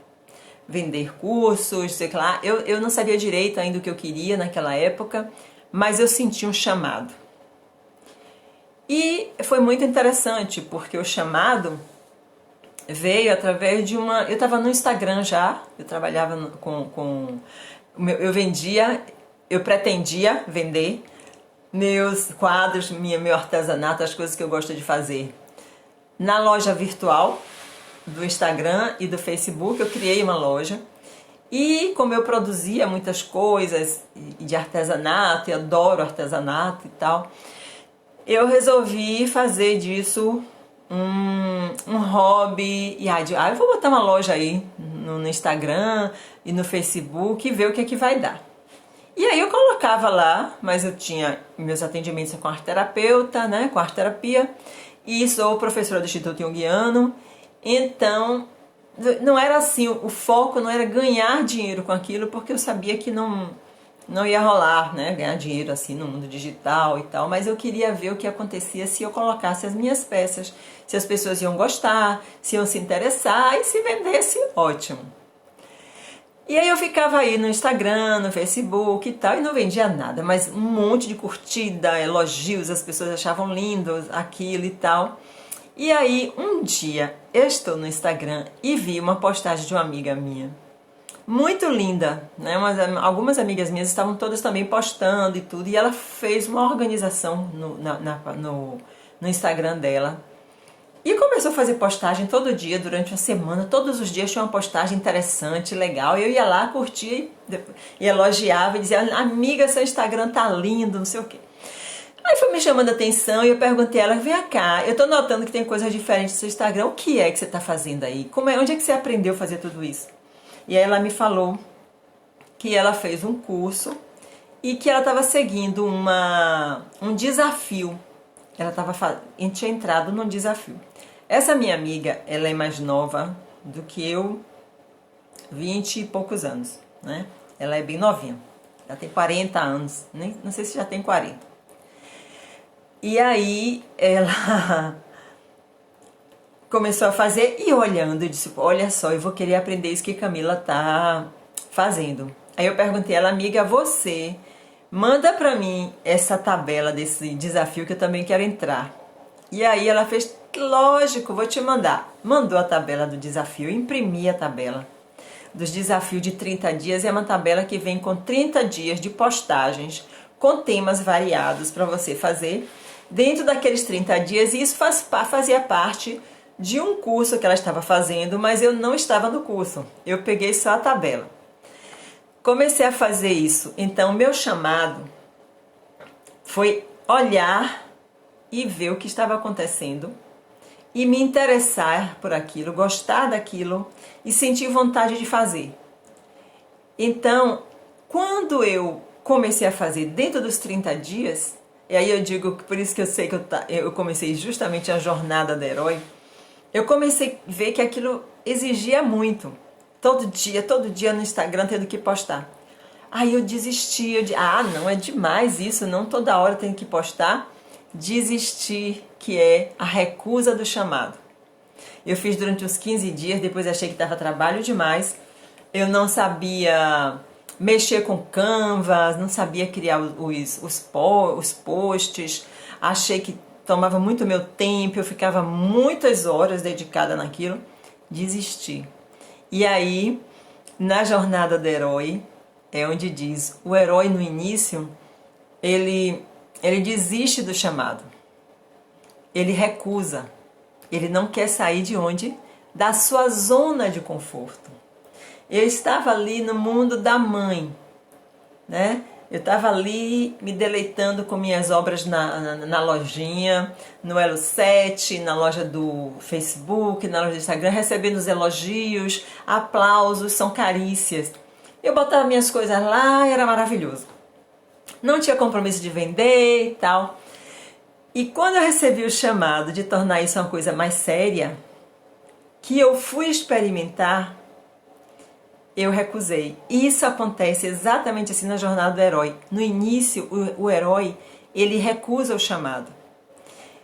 vender cursos, sei lá. Eu não sabia direito ainda o que eu queria naquela época, mas eu senti um chamado. E foi muito interessante, porque o chamado veio através de uma... Eu estava no Instagram já, eu trabalhava eu vendia, eu pretendia vender meus quadros, meu artesanato, as coisas que eu gosto de fazer. Na loja virtual do Instagram e do Facebook, eu criei uma loja. E como eu produzia muitas coisas de artesanato, e adoro artesanato e tal, eu resolvi fazer disso um hobby. E eu vou botar uma loja aí no Instagram e no Facebook e ver o que é que vai dar. E aí eu colocava lá, mas eu tinha meus atendimentos com arteterapeuta, né, com arteterapia, e sou professora do Instituto Jungiano. Então, não era assim, o foco não era ganhar dinheiro com aquilo, porque eu sabia que não ia rolar, né, ganhar dinheiro assim no mundo digital e tal, mas eu queria ver o que acontecia se eu colocasse as minhas peças, se as pessoas iam gostar, se iam se interessar, e se vendesse, ótimo. E aí eu ficava aí no Instagram, no Facebook e tal, e não vendia nada, mas um monte de curtida, elogios, as pessoas achavam lindo aquilo e tal. E aí um dia eu estou no Instagram e vi uma postagem de uma amiga minha, muito linda, né? Algumas amigas minhas estavam todas também postando e tudo, e ela fez uma organização no Instagram dela. E começou a fazer postagem todo dia, durante uma semana, todos os dias tinha uma postagem interessante, legal. E eu ia lá, curtia e elogiava e dizia: amiga, seu Instagram tá lindo, não sei o quê. Aí foi me chamando a atenção e eu perguntei a ela: vem cá, eu tô notando que tem coisas diferentes no seu Instagram, o que é que você tá fazendo aí? Onde é que você aprendeu a fazer tudo isso? E aí ela me falou que ela fez um curso e que ela estava seguindo um desafio. Ela tinha entrado num desafio. Essa minha amiga, ela é mais nova do que eu, 20 e poucos anos, né? Ela é bem novinha. Ela tem 40 anos, não sei se já tem 40. E aí ela começou a fazer e olhando, eu disse: olha só, eu vou querer aprender isso que Camila tá fazendo. Aí eu perguntei a ela: amiga, você manda pra mim essa tabela desse desafio que eu também quero entrar. E aí ela fez: lógico, vou te mandar. Mandou a tabela do desafio, eu imprimi a tabela dos desafios de 30 dias. É uma tabela que vem com 30 dias de postagens com temas variados para você fazer dentro daqueles 30 dias. E isso fazia parte de um curso que ela estava fazendo, mas eu não estava no curso. Eu peguei só a tabela. Comecei a fazer isso. Então, meu chamado foi olhar e ver o que estava acontecendo e me interessar por aquilo, gostar daquilo e sentir vontade de fazer. Então, quando eu comecei a fazer dentro dos 30 dias, e aí eu digo, por isso que eu sei que eu comecei justamente a jornada do herói, eu comecei a ver que aquilo exigia muito. Todo dia no Instagram tendo que postar. Aí eu desisti, não, é demais isso, não toda hora tenho que postar. Desisti, que é a recusa do chamado. Eu fiz durante uns 15 dias, depois achei que estava trabalho demais. Eu não sabia mexer com Canva, não sabia criar os posts, achei que tomava muito meu tempo, eu ficava muitas horas dedicada naquilo, desisti. E aí, na jornada do herói, é onde diz, o herói no início, ele desiste do chamado, ele recusa, ele não quer sair de onde? Da sua zona de conforto. Eu estava ali no mundo da mãe, né? Eu estava ali me deleitando com minhas obras na lojinha, no Elo 7, na loja do Facebook, na loja do Instagram, recebendo os elogios, aplausos, são carícias. Eu botava minhas coisas lá, era maravilhoso. Não tinha compromisso de vender e tal. E quando eu recebi o chamado de tornar isso uma coisa mais séria, que eu fui experimentar, eu recusei. E isso acontece exatamente assim na jornada do herói. No início, o herói, ele recusa o chamado.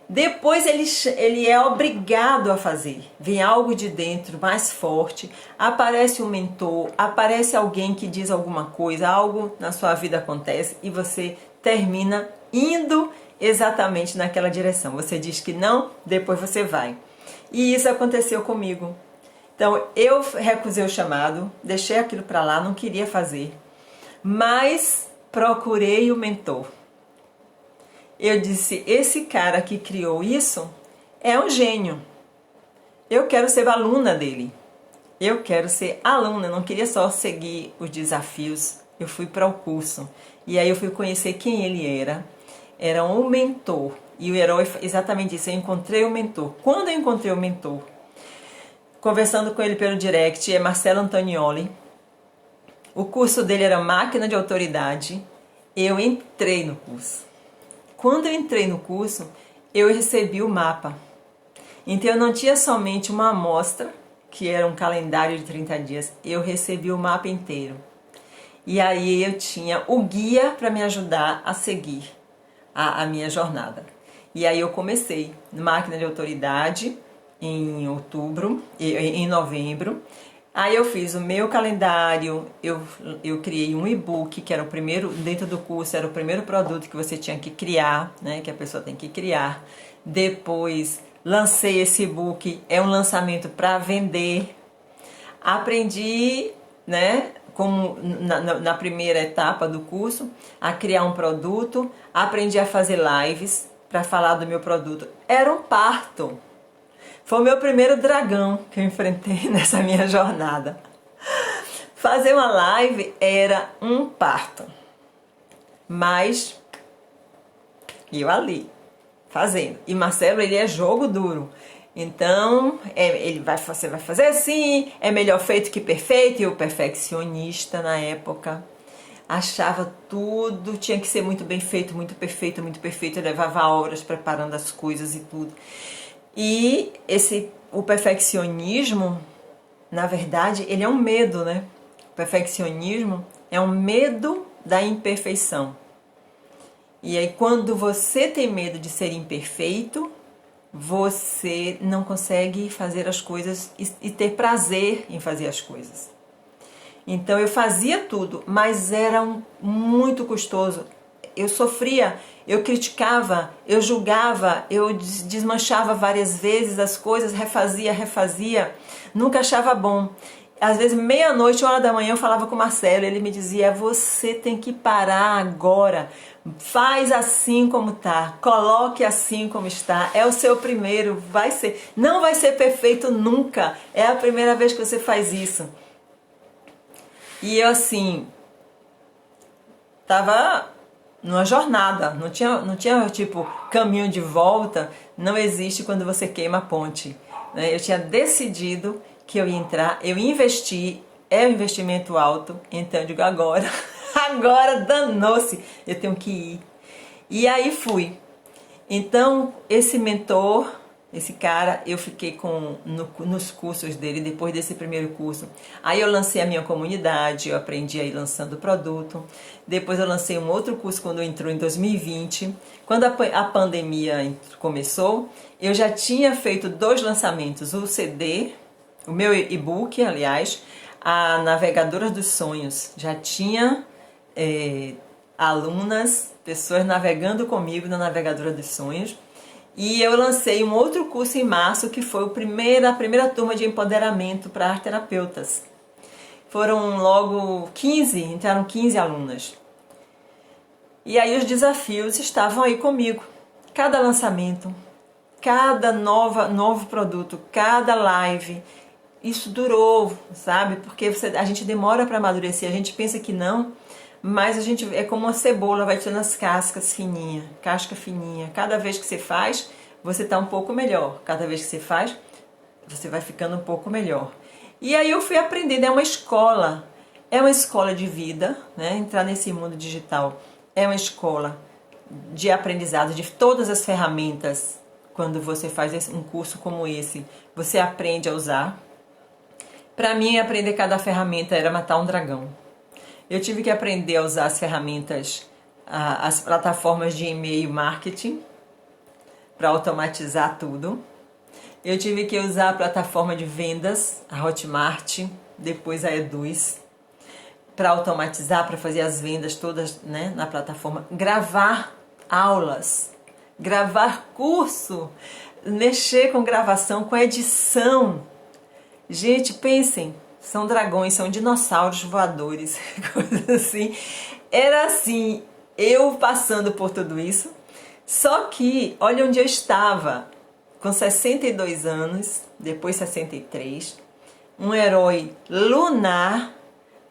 Depois ele é obrigado a fazer. Vem algo de dentro mais forte, aparece um mentor, aparece alguém que diz alguma coisa, algo na sua vida acontece e você termina indo exatamente naquela direção. Você diz que não, depois você vai. E isso aconteceu comigo. Então eu recusei o chamado, deixei aquilo para lá, não queria fazer, mas procurei o mentor. Eu disse, esse cara que criou isso é um gênio. Eu quero ser aluna dele. Eu quero ser aluna, eu não queria só seguir os desafios. Eu fui para o curso. E aí eu fui conhecer quem ele era. Era um mentor. E o herói, exatamente isso, eu encontrei o mentor. Quando eu encontrei o mentor, conversando com ele pelo direct, é Marcelo Antonioli. O curso dele era Máquina de Autoridade. Eu entrei no curso. Quando eu entrei no curso, eu recebi o mapa. Então eu não tinha somente uma amostra, que era um calendário de 30 dias, eu recebi o mapa inteiro. E aí eu tinha o guia para me ajudar a seguir a minha jornada. E aí eu comecei Máquina de Autoridade em outubro, em novembro. Aí eu fiz o meu calendário, eu criei um e-book, que era o primeiro, dentro do curso, era o primeiro produto que você tinha que criar, né, que a pessoa tem que criar. Depois lancei esse e-book, é um lançamento para vender. Aprendi, né, como na primeira etapa do curso, a criar um produto, aprendi a fazer lives para falar do meu produto. Era um parto. Foi o meu primeiro dragão que eu enfrentei nessa minha jornada. Fazer uma live era um parto. Mas eu ali, fazendo. E Marcelo, ele é jogo duro. Então, você vai fazer assim, é melhor feito que perfeito. E o perfeccionista na época achava tudo, tinha que ser muito bem feito, muito perfeito, muito perfeito. Eu levava horas preparando as coisas e tudo. E o perfeccionismo, na verdade, ele é um medo, né? O perfeccionismo é um medo da imperfeição. E aí, quando você tem medo de ser imperfeito, você não consegue fazer as coisas e ter prazer em fazer as coisas. Então, eu fazia tudo, mas era muito custoso. Eu sofria, eu criticava, eu julgava, eu desmanchava várias vezes as coisas, refazia, nunca achava bom. Às vezes, meia-noite, 1h da manhã, eu falava com o Marcelo, ele me dizia, você tem que parar agora, faz assim como tá, coloque assim como está, é o seu primeiro, não vai ser perfeito nunca, é a primeira vez que você faz isso. E eu assim, tava numa jornada, não tinha tipo caminho de volta, não existe quando você queima a ponte, né? Eu tinha decidido que eu ia entrar, eu investi, é um investimento alto, então eu digo agora danou-se, eu tenho que ir. E aí fui. Então esse mentor, esse cara, eu fiquei nos cursos dele, depois desse primeiro curso. Aí eu lancei a minha comunidade, eu aprendi a ir lançando produto. Depois eu lancei um outro curso quando entrou em 2020. Quando a pandemia começou, eu já tinha feito 2 lançamentos. O CD, o meu e-book, aliás, a Navegadora dos Sonhos. Já tinha alunas, pessoas navegando comigo na Navegadora dos Sonhos. E eu lancei um outro curso em março, que foi a primeira turma de empoderamento para arteterapeutas. Foram logo 15, entraram 15 alunas. E aí os desafios estavam aí comigo. Cada lançamento, cada novo produto, cada live, isso durou, sabe? Porque a gente demora para amadurecer, a gente pensa que não, mas a gente é como uma cebola, vai tirando as cascas fininha, casca fininha. Cada vez que você faz, você está um pouco melhor. Cada vez que você faz, você vai ficando um pouco melhor. E aí eu fui aprendendo, é uma escola. É uma escola de vida, né? Entrar nesse mundo digital é uma escola de aprendizado de todas as ferramentas. Quando você faz um curso como esse, você aprende a usar. Para mim, aprender cada ferramenta era matar um dragão. Eu tive que aprender a usar as ferramentas, as plataformas de e-mail marketing para automatizar tudo. Eu tive que usar a plataforma de vendas, a Hotmart, depois a Eduz, para automatizar, para fazer as vendas todas, né, na plataforma. Gravar aulas, gravar curso, mexer com gravação, com edição. Gente, pensem, são dragões, são dinossauros voadores, coisa assim. Era assim, eu passando por tudo isso. Só que, olha onde eu estava, com 62 anos, depois 63, um herói lunar,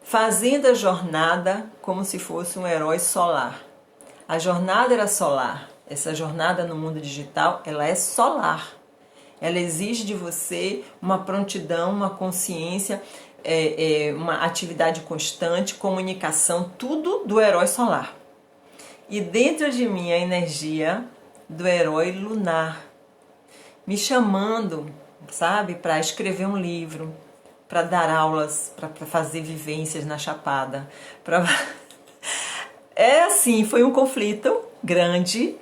fazendo a jornada como se fosse um herói solar. A jornada era solar. Essa jornada no mundo digital, ela é solar. Ela exige de você uma prontidão, uma consciência, uma atividade constante, comunicação, tudo do herói solar. E dentro de mim a energia do herói lunar, me chamando, sabe, para escrever um livro, para dar aulas, para fazer vivências na Chapada. É assim, foi um conflito grande,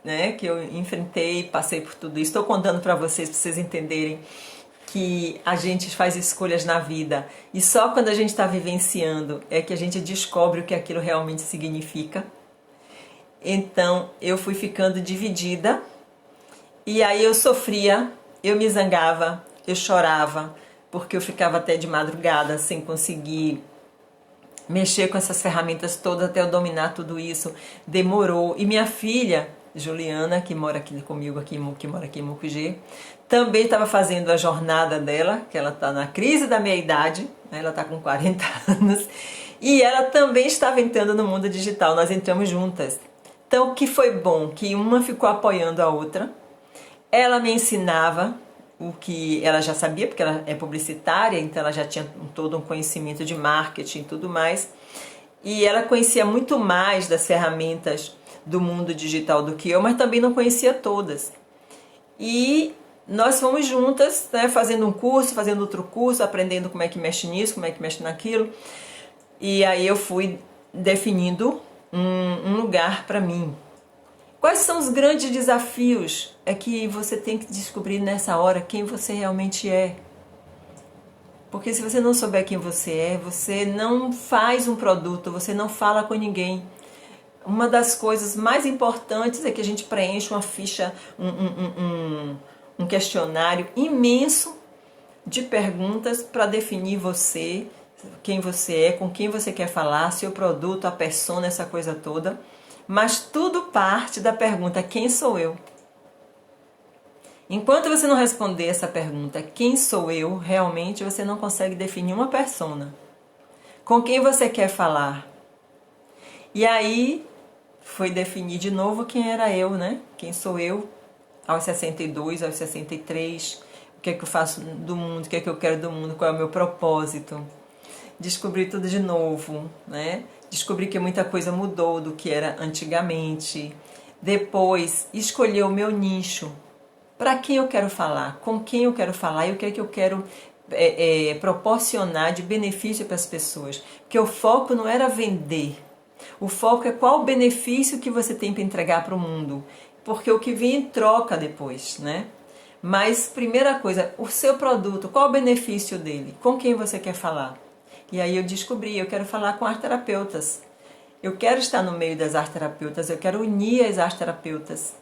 né, que eu enfrentei, passei por tudo isso. Estou contando para vocês entenderem que a gente faz escolhas na vida e só quando a gente está vivenciando é que a gente descobre o que aquilo realmente significa. Então eu fui ficando dividida e aí eu sofria, eu me zangava, eu chorava, porque eu ficava até de madrugada sem conseguir mexer com essas ferramentas todas até eu dominar tudo isso. Demorou. E minha filha, Juliana, que mora aqui comigo, que mora aqui em Mucugê, também estava fazendo a jornada dela, que ela está na crise da meia-idade, né? Ela está com 40 anos, e ela também estava entrando no mundo digital, nós entramos juntas. Então, o que foi bom? Que uma ficou apoiando a outra, ela me ensinava o que ela já sabia, porque ela é publicitária, então ela já tinha todo um conhecimento de marketing e tudo mais, e ela conhecia muito mais das ferramentas do mundo digital do que eu, mas também não conhecia todas. E nós fomos juntas, né, fazendo um curso, fazendo outro curso, aprendendo como é que mexe nisso, como é que mexe naquilo. E aí eu fui definindo um lugar para mim. Quais são os grandes desafios? É que você tem que descobrir nessa hora quem você realmente é. Porque se você não souber quem você é, você não faz um produto, você não fala com ninguém. Uma das coisas mais importantes é que a gente preenche uma ficha, um questionário imenso de perguntas para definir você, quem você é, com quem você quer falar, seu produto, a persona, essa coisa toda. Mas tudo parte da pergunta, quem sou eu? Enquanto você não responder essa pergunta, quem sou eu, realmente você não consegue definir uma persona. Com quem você quer falar? E aí foi definir de novo quem era eu, né? Quem sou eu aos 62, aos 63, o que é que eu faço do mundo, o que é que eu quero do mundo, qual é o meu propósito. Descobri tudo de novo, né? Descobri que muita coisa mudou do que era antigamente. Depois, escolher o meu nicho. Para quem eu quero falar, com quem eu quero falar e o que é que eu quero proporcionar de benefício para as pessoas. Porque o foco não era vender. O foco é qual o benefício que você tem para entregar para o mundo. Porque o que vem em troca depois, né? Mas, primeira coisa, o seu produto, qual o benefício dele? Com quem você quer falar? E aí eu descobri, eu quero falar com arteterapeutas. Eu quero estar no meio das arteterapeutas, eu quero unir as arteterapeutas.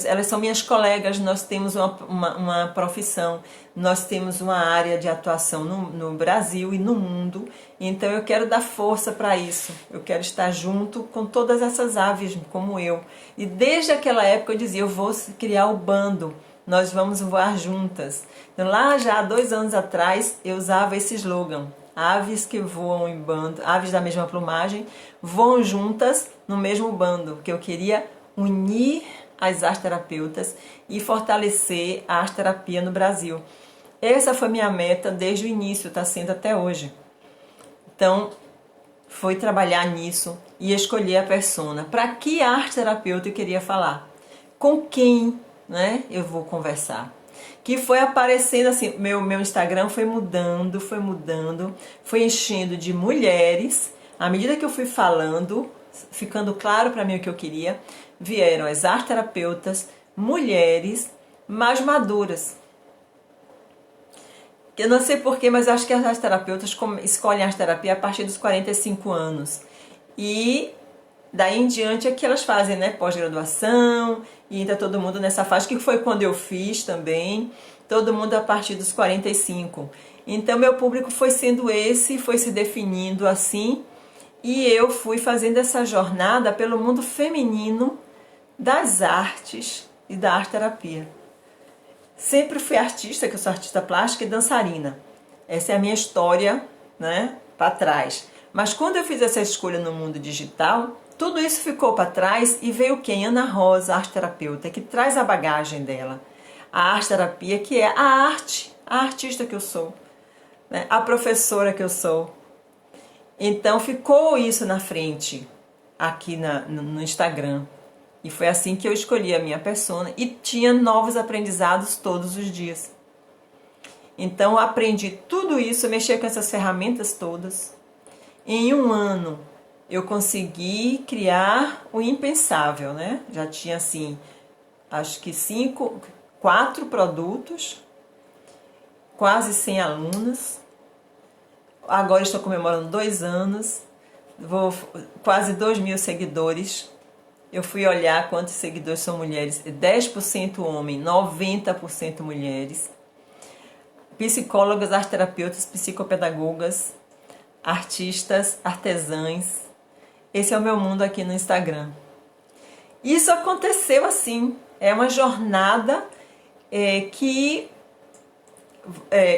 Elas são minhas colegas, nós temos uma profissão, nós temos uma área de atuação no Brasil e no mundo, então eu quero dar força para isso, eu quero estar junto com todas essas aves como eu. E desde aquela época eu dizia, eu vou criar o bando, nós vamos voar juntas. Então lá já há 2 anos atrás eu usava esse slogan, aves que voam em bando, aves da mesma plumagem, voam juntas no mesmo bando, porque eu queria unir as arteterapeutas e fortalecer a arteterapia no Brasil. Essa foi minha meta desde o início, está sendo até hoje. Então, foi trabalhar nisso e escolher a persona. Para que arte terapeuta eu queria falar? Com quem, né, eu vou conversar? Que foi aparecendo assim, meu Instagram foi mudando, foi enchendo de mulheres. À medida que eu fui falando, ficando claro para mim o que eu queria, vieram as arte terapeutas, mulheres mais maduras. Eu não sei porquê, mas eu acho que as terapeutas escolhem a terapia a partir dos 45 anos. E daí em diante é que elas fazem, né, pós-graduação, e entra todo mundo nessa fase, que foi quando eu fiz também, todo mundo a partir dos 45. Então meu público foi sendo esse, foi se definindo assim, e eu fui fazendo essa jornada pelo mundo feminino das artes e da arte-terapia. Sempre fui artista, que eu sou artista plástica e dançarina. Essa é a minha história, né, para trás. Mas quando eu fiz essa escolha no mundo digital, tudo isso ficou para trás e veio quem? Ana Rosa, arte terapeuta, que traz a bagagem dela. A arte terapia, que é a arte, a artista que eu sou, né, a professora que eu sou. Então ficou isso na frente, aqui no Instagram. E foi assim que eu escolhi a minha persona e tinha novos aprendizados todos os dias. Então eu aprendi tudo isso, eu mexia com essas ferramentas todas. Em um ano eu consegui criar o impensável, né? Já tinha assim, acho que 4 produtos, quase 100 alunas. Agora estou comemorando 2 anos, quase 2.000 seguidores. Eu fui olhar quantos seguidores são mulheres, 10% homem, 90% mulheres. Psicólogas, arteterapeutas, psicopedagogas, artistas, artesãs. Esse é o meu mundo aqui no Instagram. Isso aconteceu assim, é uma jornada que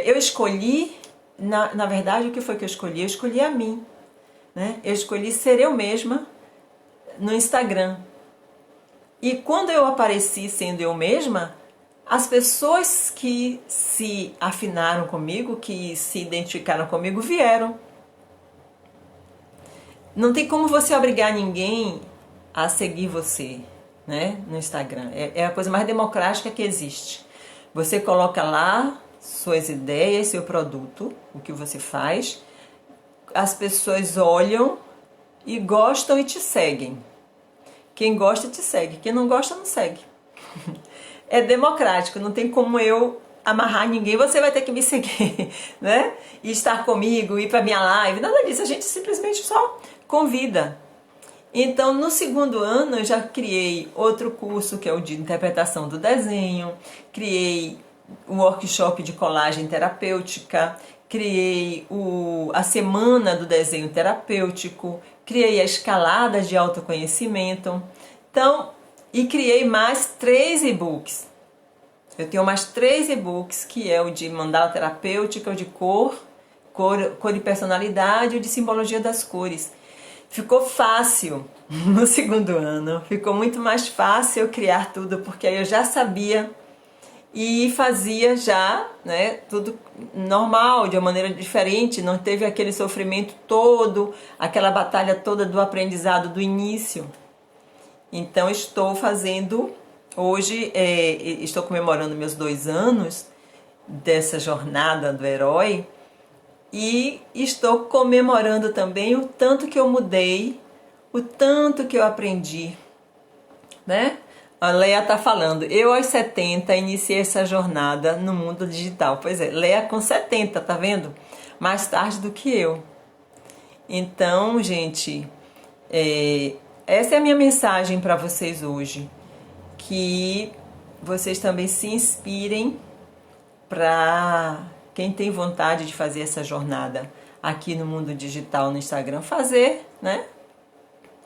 eu escolhi, na verdade o que foi que eu escolhi? Eu escolhi a mim, né? Eu escolhi ser eu mesma no Instagram. E quando eu apareci sendo eu mesma, as pessoas que se afinaram comigo, que se identificaram comigo, vieram. Não tem como você obrigar ninguém a seguir você, né, no Instagram. É a coisa mais democrática que existe. Você coloca lá suas ideias, seu produto, o que você faz. As pessoas olham e gostam e te seguem. Quem gosta te segue, quem não gosta não segue. É democrático, não tem como eu amarrar ninguém, você vai ter que me seguir, né? E estar comigo, ir para minha live, nada disso, a gente simplesmente só convida. Então, no segundo ano, eu já criei outro curso, que é o de interpretação do desenho, criei um workshop de colagem terapêutica, criei a semana do desenho terapêutico, criei a escalada de autoconhecimento, então, e criei mais 3 e-books. Eu tenho mais 3 e-books, que é o de mandala terapêutica, o de cor e personalidade, e o de simbologia das cores. Ficou fácil no segundo ano, ficou muito mais fácil eu criar tudo, porque aí eu já sabia e fazia já, né, tudo normal, de uma maneira diferente, não teve aquele sofrimento todo, aquela batalha toda do aprendizado do início. Então estou fazendo, hoje estou comemorando meus 2 anos dessa jornada do herói e estou comemorando também o tanto que eu mudei, o tanto que eu aprendi, né? A Leia tá falando, eu aos 70 iniciei essa jornada no mundo digital. Pois é, Leia com 70, tá vendo? Mais tarde do que eu. Então, gente, essa é a minha mensagem para vocês hoje. Que vocês também se inspirem para quem tem vontade de fazer essa jornada aqui no mundo digital, no Instagram, fazer, né?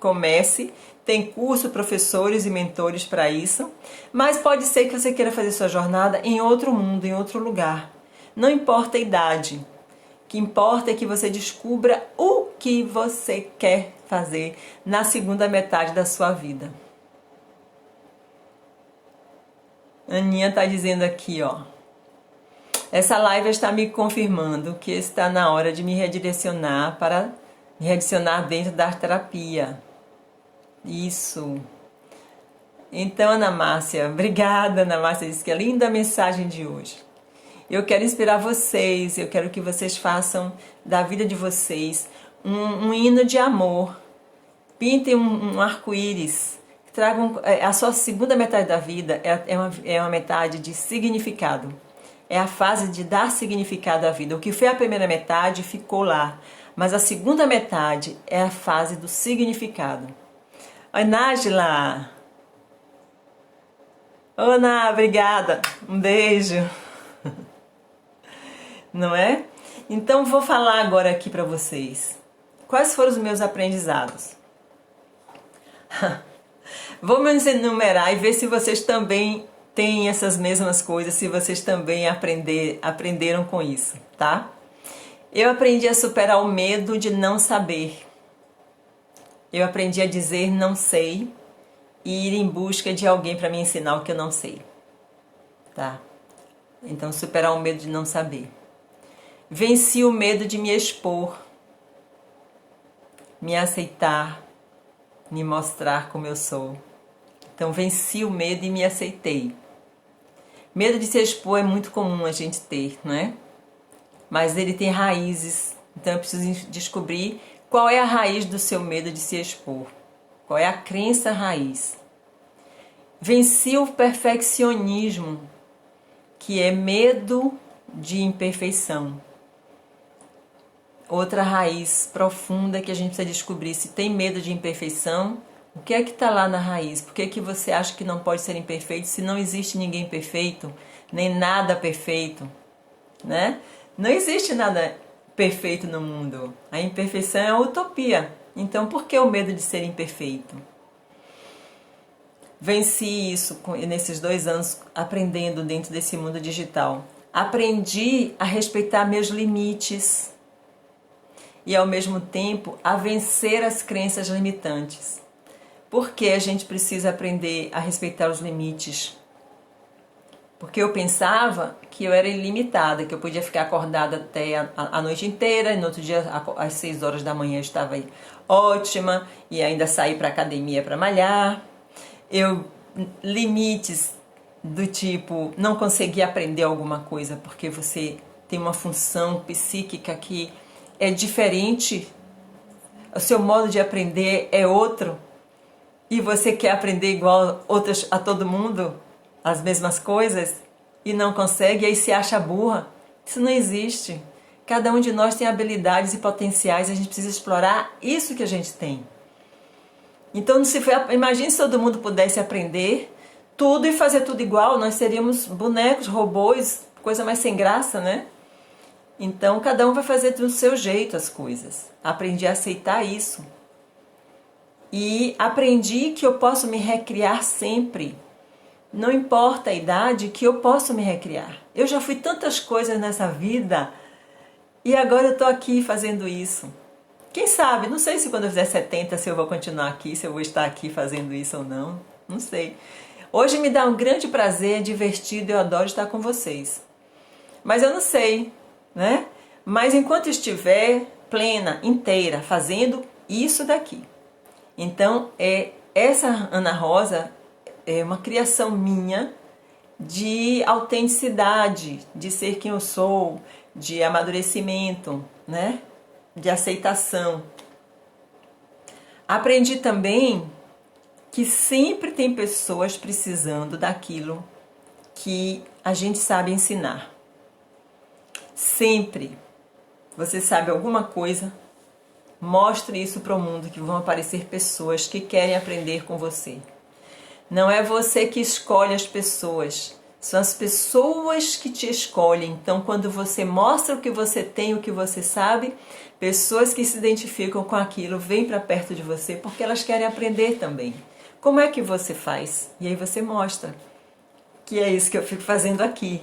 Comece. Tem curso, professores e mentores para isso, mas pode ser que você queira fazer sua jornada em outro mundo, em outro lugar. Não importa a idade. O que importa é que você descubra o que você quer fazer na segunda metade da sua vida. Aninha tá dizendo aqui, ó. Essa live está me confirmando que está na hora de me redirecionar para me redirecionar dentro da arte terapia. Isso. Então, Ana Márcia, obrigada, Ana Márcia, disse que é linda a mensagem de hoje. Eu quero inspirar vocês, eu quero que vocês façam da vida de vocês um hino de amor. Pintem um arco-íris. Tragam a sua segunda metade da vida é uma metade de significado. É a fase de dar significado à vida. O que foi a primeira metade ficou lá, mas a segunda metade é a fase do significado. Oi, Nájila! Ana, obrigada! Um beijo! Não é? Então vou falar agora aqui para vocês. Quais foram os meus aprendizados? Vou me enumerar e ver se vocês também têm essas mesmas coisas, se vocês também aprenderam com isso, tá? Eu aprendi a superar o medo de não saber. Eu aprendi a dizer não sei e ir em busca de alguém para me ensinar o que eu não sei, tá? Então, superar o medo de não saber. Venci o medo de me expor, me aceitar, me mostrar como eu sou. Então, venci o medo e me aceitei. Medo de se expor é muito comum a gente ter, não é? Mas ele tem raízes. Então, eu preciso descobrir qual é a raiz do seu medo de se expor. Qual é a crença raiz? Venci o perfeccionismo, que é medo de imperfeição. Outra raiz profunda que a gente precisa descobrir. Se tem medo de imperfeição, o que é que está lá na raiz? Por que que você acha que não pode ser imperfeito se não existe ninguém perfeito, nem nada perfeito, né? Não existe nada perfeito no mundo. A imperfeição é a utopia. Então, por que o medo de ser imperfeito? Venci isso nesses 2 anos aprendendo dentro desse mundo digital. Aprendi a respeitar meus limites e, ao mesmo tempo, a vencer as crenças limitantes. Por que a gente precisa aprender a respeitar os limites? Porque eu pensava que eu era ilimitada, que eu podia ficar acordada até a noite inteira, e no outro dia, às 6 horas da manhã, eu estava aí ótima, e ainda saí para a academia para malhar. Limites do tipo, não conseguir aprender alguma coisa porque você tem uma função psíquica que é diferente, o seu modo de aprender é outro, e você quer aprender igual a todo mundo, as mesmas coisas, e não consegue, e aí se acha burra. Isso não existe. Cada um de nós tem habilidades e potenciais, a gente precisa explorar isso que a gente tem. Então, imagine se todo mundo pudesse aprender tudo e fazer tudo igual, nós seríamos bonecos, robôs, coisa mais sem graça, né? Então, cada um vai fazer do seu jeito as coisas. Aprendi a aceitar isso. E aprendi que eu posso me recriar sempre. Não importa a idade, que eu posso me recriar. Eu já fui tantas coisas nessa vida e agora eu estou aqui fazendo isso. Quem sabe, não sei se quando eu fizer 70 se eu vou continuar aqui, se eu vou estar aqui fazendo isso ou não. Não sei. Hoje me dá um grande prazer, é divertido, eu adoro estar com vocês. Mas eu não sei, né? Mas enquanto estiver plena, inteira, fazendo isso daqui. Então, essa Ana Rosa é uma criação minha de autenticidade, de ser quem eu sou, de amadurecimento, né? De aceitação. Aprendi também que sempre tem pessoas precisando daquilo que a gente sabe ensinar. Sempre. Você sabe alguma coisa, mostre isso para o mundo, que vão aparecer pessoas que querem aprender com você. Não é você que escolhe as pessoas, são as pessoas que te escolhem. Então, quando você mostra o que você tem, o que você sabe, pessoas que se identificam com aquilo vêm para perto de você porque elas querem aprender também. Como é que você faz? E aí você mostra. Que é isso que eu fico fazendo aqui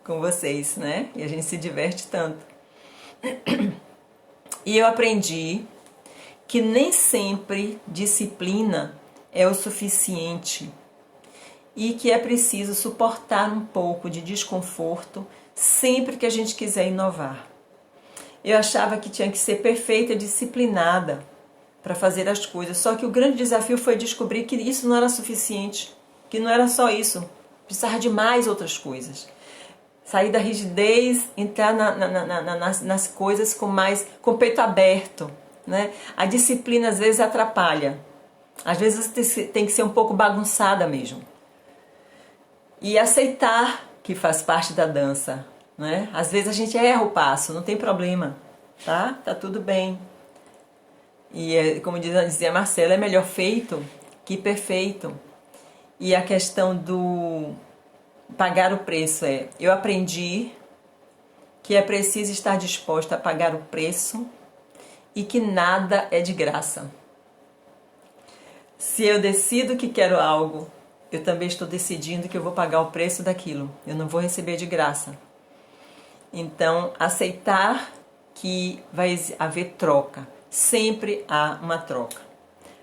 com vocês, né? E a gente se diverte tanto. E eu aprendi que nem sempre disciplina é o suficiente e que é preciso suportar um pouco de desconforto sempre que a gente quiser inovar. Eu achava que tinha que ser perfeita, disciplinada para fazer as coisas, só que o grande desafio foi descobrir que isso não era suficiente, que não era só isso, precisava de mais outras coisas. Sair da rigidez, entrar nas coisas com o peito aberto, né? A disciplina às vezes atrapalha, às vezes tem que ser um pouco bagunçada mesmo. E aceitar que faz parte da dança, né? Às vezes a gente erra o passo, não tem problema, tá? Tá tudo bem. E como dizia Marcela, é melhor feito que perfeito. E a questão do pagar o preço eu aprendi que é preciso estar disposta a pagar o preço e que nada é de graça. Se eu decido que quero algo, eu também estou decidindo que eu vou pagar o preço daquilo. Eu não vou receber de graça. Então, aceitar que vai haver troca. Sempre há uma troca.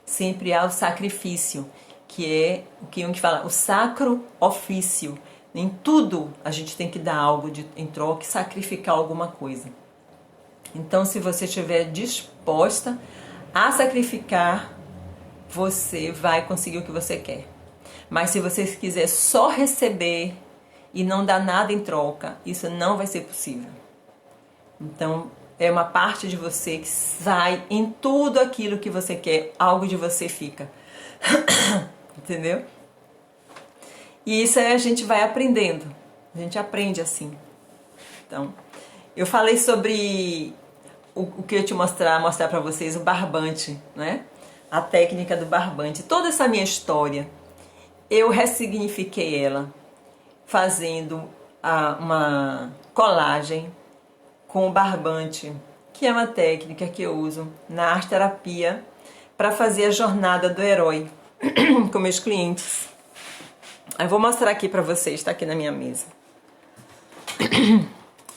Sempre há o sacrifício, que é o que Jung fala, o sacro ofício. Em tudo a gente tem que dar algo em troca e sacrificar alguma coisa. Então, se você estiver disposta a sacrificar, você vai conseguir o que você quer. Mas se você quiser só receber e não dar nada em troca, isso não vai ser possível. Então, é uma parte de você que sai em tudo aquilo que você quer, algo de você fica. Entendeu? E isso aí a gente vai aprendendo. A gente aprende assim. Então, eu falei sobre o que eu te mostrar para vocês, o barbante, né? A técnica do barbante. Toda essa minha história, eu ressignifiquei ela fazendo uma colagem com o barbante, que é uma técnica que eu uso na arte terapia para fazer a jornada do herói com meus clientes. Eu vou mostrar aqui para vocês, está aqui na minha mesa.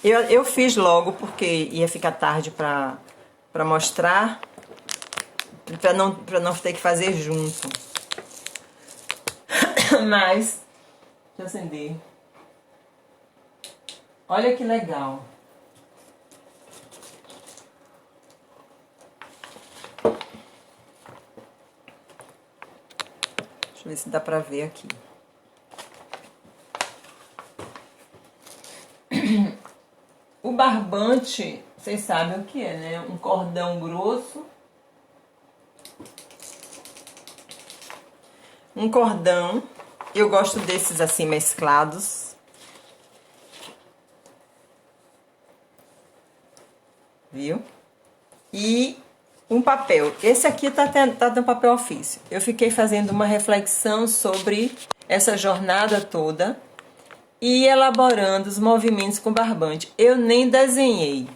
Eu fiz logo porque ia ficar tarde para mostrar, para não ter que fazer junto. Mas, deixa eu acender. Olha que legal. Deixa eu ver se dá pra ver aqui. O barbante, vocês sabem o que é, né? Um cordão grosso. Um cordão. Eu gosto desses assim mesclados. Viu? E um papel. Esse aqui tá no papel ofício. Eu fiquei fazendo uma reflexão sobre essa jornada toda e elaborando os movimentos com barbante. Eu nem desenhei.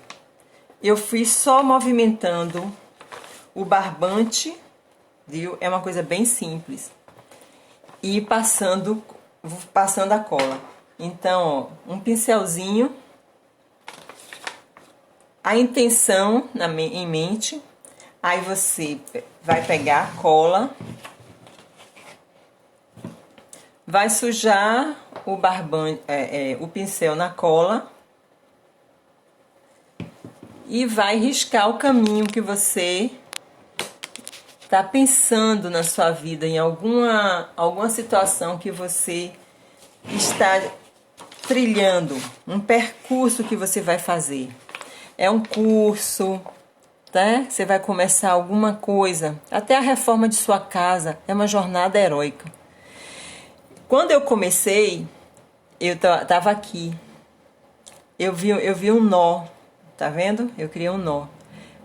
Eu fui só movimentando o barbante, viu? É uma coisa bem simples. E passando a cola. Então, ó, um pincelzinho. A intenção em mente. Aí você vai pegar a cola, vai sujar o barbante, o pincel na cola e vai riscar o caminho que você está pensando na sua vida, em alguma situação que você está trilhando, um percurso que você vai fazer. É um curso, tá? Você vai começar alguma coisa, até a reforma de sua casa, é uma jornada heróica. Quando eu comecei, eu tava aqui, eu vi um nó, tá vendo? Eu criei um nó,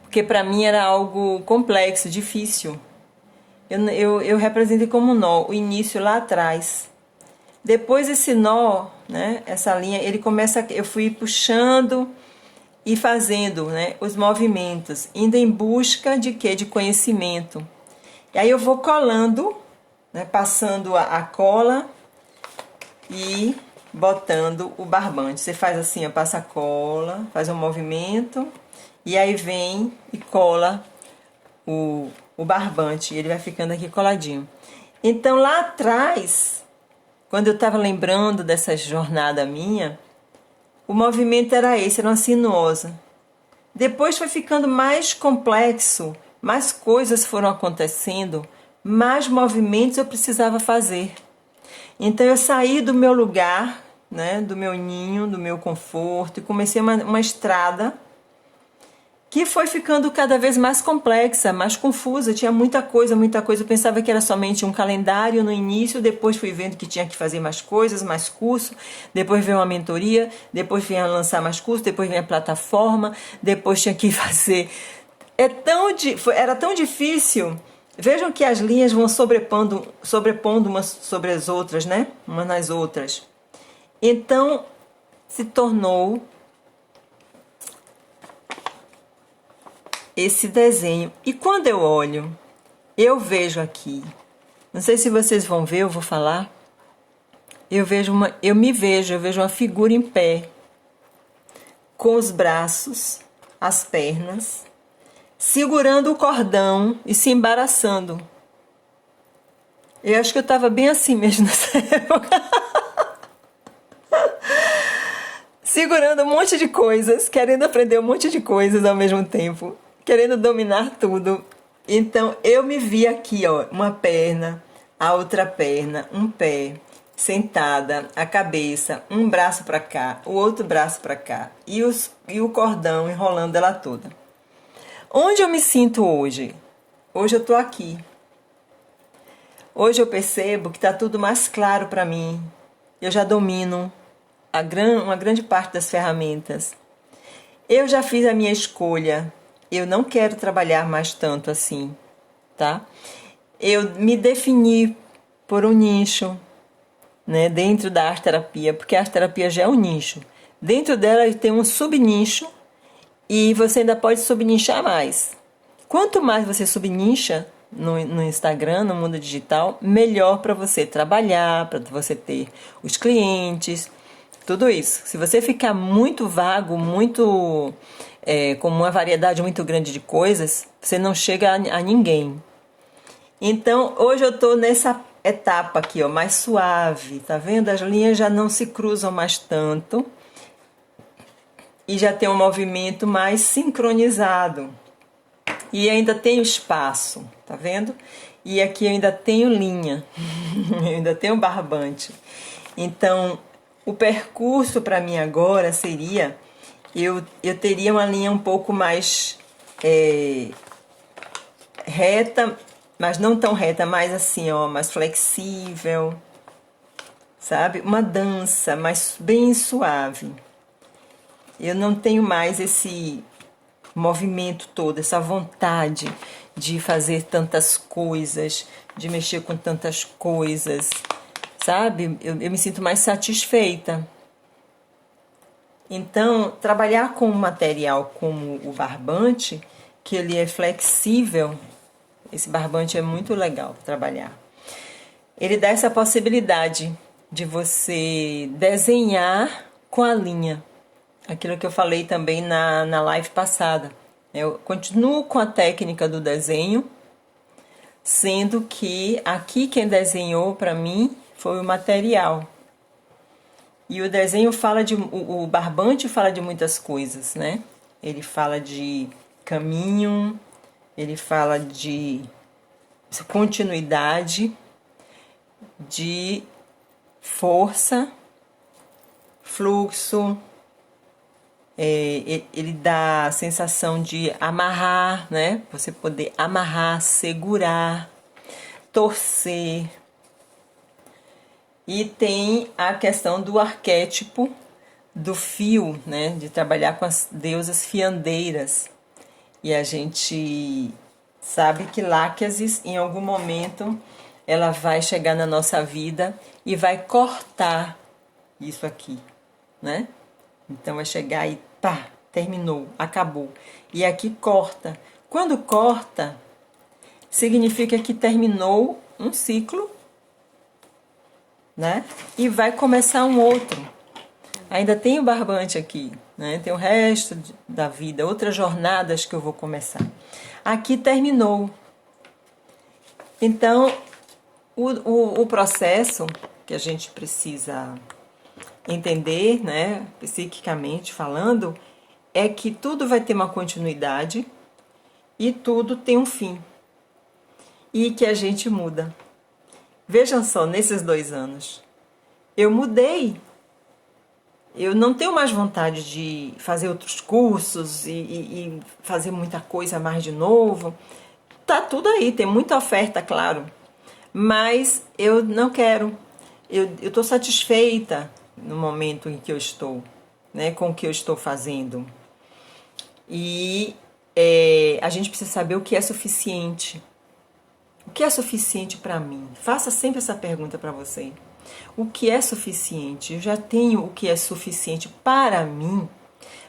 porque para mim era algo complexo, difícil. Eu representei como um nó, o início lá atrás. Depois esse nó, né, essa linha, ele começa, eu fui puxando e fazendo, né, os movimentos, indo em busca de quê? De conhecimento. E aí eu vou colando, né, passando a cola e botando o barbante. Você faz assim, ó, passa a cola, faz um movimento e aí vem e cola o barbante. E ele vai ficando aqui coladinho. Então lá atrás, quando eu estava lembrando dessa jornada minha, o movimento era esse, era uma sinuosa. Depois foi ficando mais complexo, mais coisas foram acontecendo, mais movimentos eu precisava fazer. Então eu saí do meu lugar, né, do meu ninho, do meu conforto, e comecei uma estrada que foi ficando cada vez mais complexa, mais confusa, tinha muita coisa, muita coisa. Eu pensava que era somente um calendário no início, depois fui vendo que tinha que fazer mais coisas, mais curso, depois veio uma mentoria, depois vinha lançar mais curso, depois vinha a plataforma, depois tinha que fazer... Era tão difícil. Vejam que as linhas vão sobrepondo umas sobre as outras, né? Umas nas outras. Então, se tornou esse desenho. E quando eu olho, eu vejo aqui, não sei se vocês vão ver, eu vou falar, eu vejo uma figura em pé, com os braços, as pernas, segurando o cordão e se embaraçando. Eu acho que eu estava bem assim mesmo nessa época. Segurando um monte de coisas, querendo aprender um monte de coisas ao mesmo tempo, querendo dominar tudo. Então eu me vi aqui, ó, uma perna, a outra perna, um pé, sentada, a cabeça, um braço para cá, o outro braço para cá e o cordão enrolando ela toda. Onde eu me sinto hoje? Hoje eu tô aqui. Hoje eu percebo que tá tudo mais claro para mim. Eu já domino uma grande parte das ferramentas. Eu já fiz a minha escolha. Eu não quero trabalhar mais tanto assim, tá? Eu me defini por um nicho, né, dentro da arte terapia, porque a arte terapia já é um nicho. Dentro dela tem um subnicho e você ainda pode subnichar mais. Quanto mais você subnicha no Instagram, no mundo digital, melhor para você trabalhar, para você ter os clientes, tudo isso. Se você ficar muito vago, muito com uma variedade muito grande de coisas, você não chega a ninguém. Então, hoje eu estou nessa etapa aqui, ó, mais suave, tá vendo? As linhas já não se cruzam mais tanto e já tem um movimento mais sincronizado. E ainda tenho espaço, tá vendo? E aqui eu ainda tenho linha, eu ainda tenho barbante. Então, o percurso para mim agora seria, eu teria uma linha um pouco mais reta, mas não tão reta, mais assim, ó, mais flexível, sabe? Uma dança, mas bem suave. Eu não tenho mais esse movimento todo, essa vontade de fazer tantas coisas, de mexer com tantas coisas, sabe? Eu me sinto mais satisfeita. Então, trabalhar com um material como o barbante, que ele é flexível, esse barbante é muito legal para trabalhar. Ele dá essa possibilidade de você desenhar com a linha. Aquilo que eu falei também na live passada. Eu continuo com a técnica do desenho, sendo que aqui quem desenhou para mim foi o material. E o desenho fala o barbante fala de muitas coisas, né? Ele fala de caminho, ele fala de continuidade, de força, fluxo. Ele dá a sensação de amarrar, né? Você poder amarrar, segurar, torcer. E tem a questão do arquétipo do fio, né? De trabalhar com as deusas fiandeiras. E a gente sabe que Láquesis, em algum momento, ela vai chegar na nossa vida e vai cortar isso aqui, né? Então vai chegar e pá, terminou, acabou. E aqui corta. Quando corta, significa que terminou um ciclo, né? E vai começar um outro. Ainda tem o barbante aqui, né? Tem o resto da vida, outras jornadas que eu vou começar. Aqui terminou. Então, o processo que a gente precisa entender, né, psiquicamente falando, é que tudo vai ter uma continuidade e tudo tem um fim. E que a gente muda. Vejam só, nesses 2 anos, eu mudei. Eu não tenho mais vontade de fazer outros cursos e fazer muita coisa mais de novo. Tá tudo aí, tem muita oferta, claro. Mas eu não quero. Eu estou satisfeita no momento em que eu estou, né, com o que eu estou fazendo. E a gente precisa saber o que é suficiente. O que é suficiente para mim? Faça sempre essa pergunta para você. O que é suficiente? Eu já tenho o que é suficiente para mim?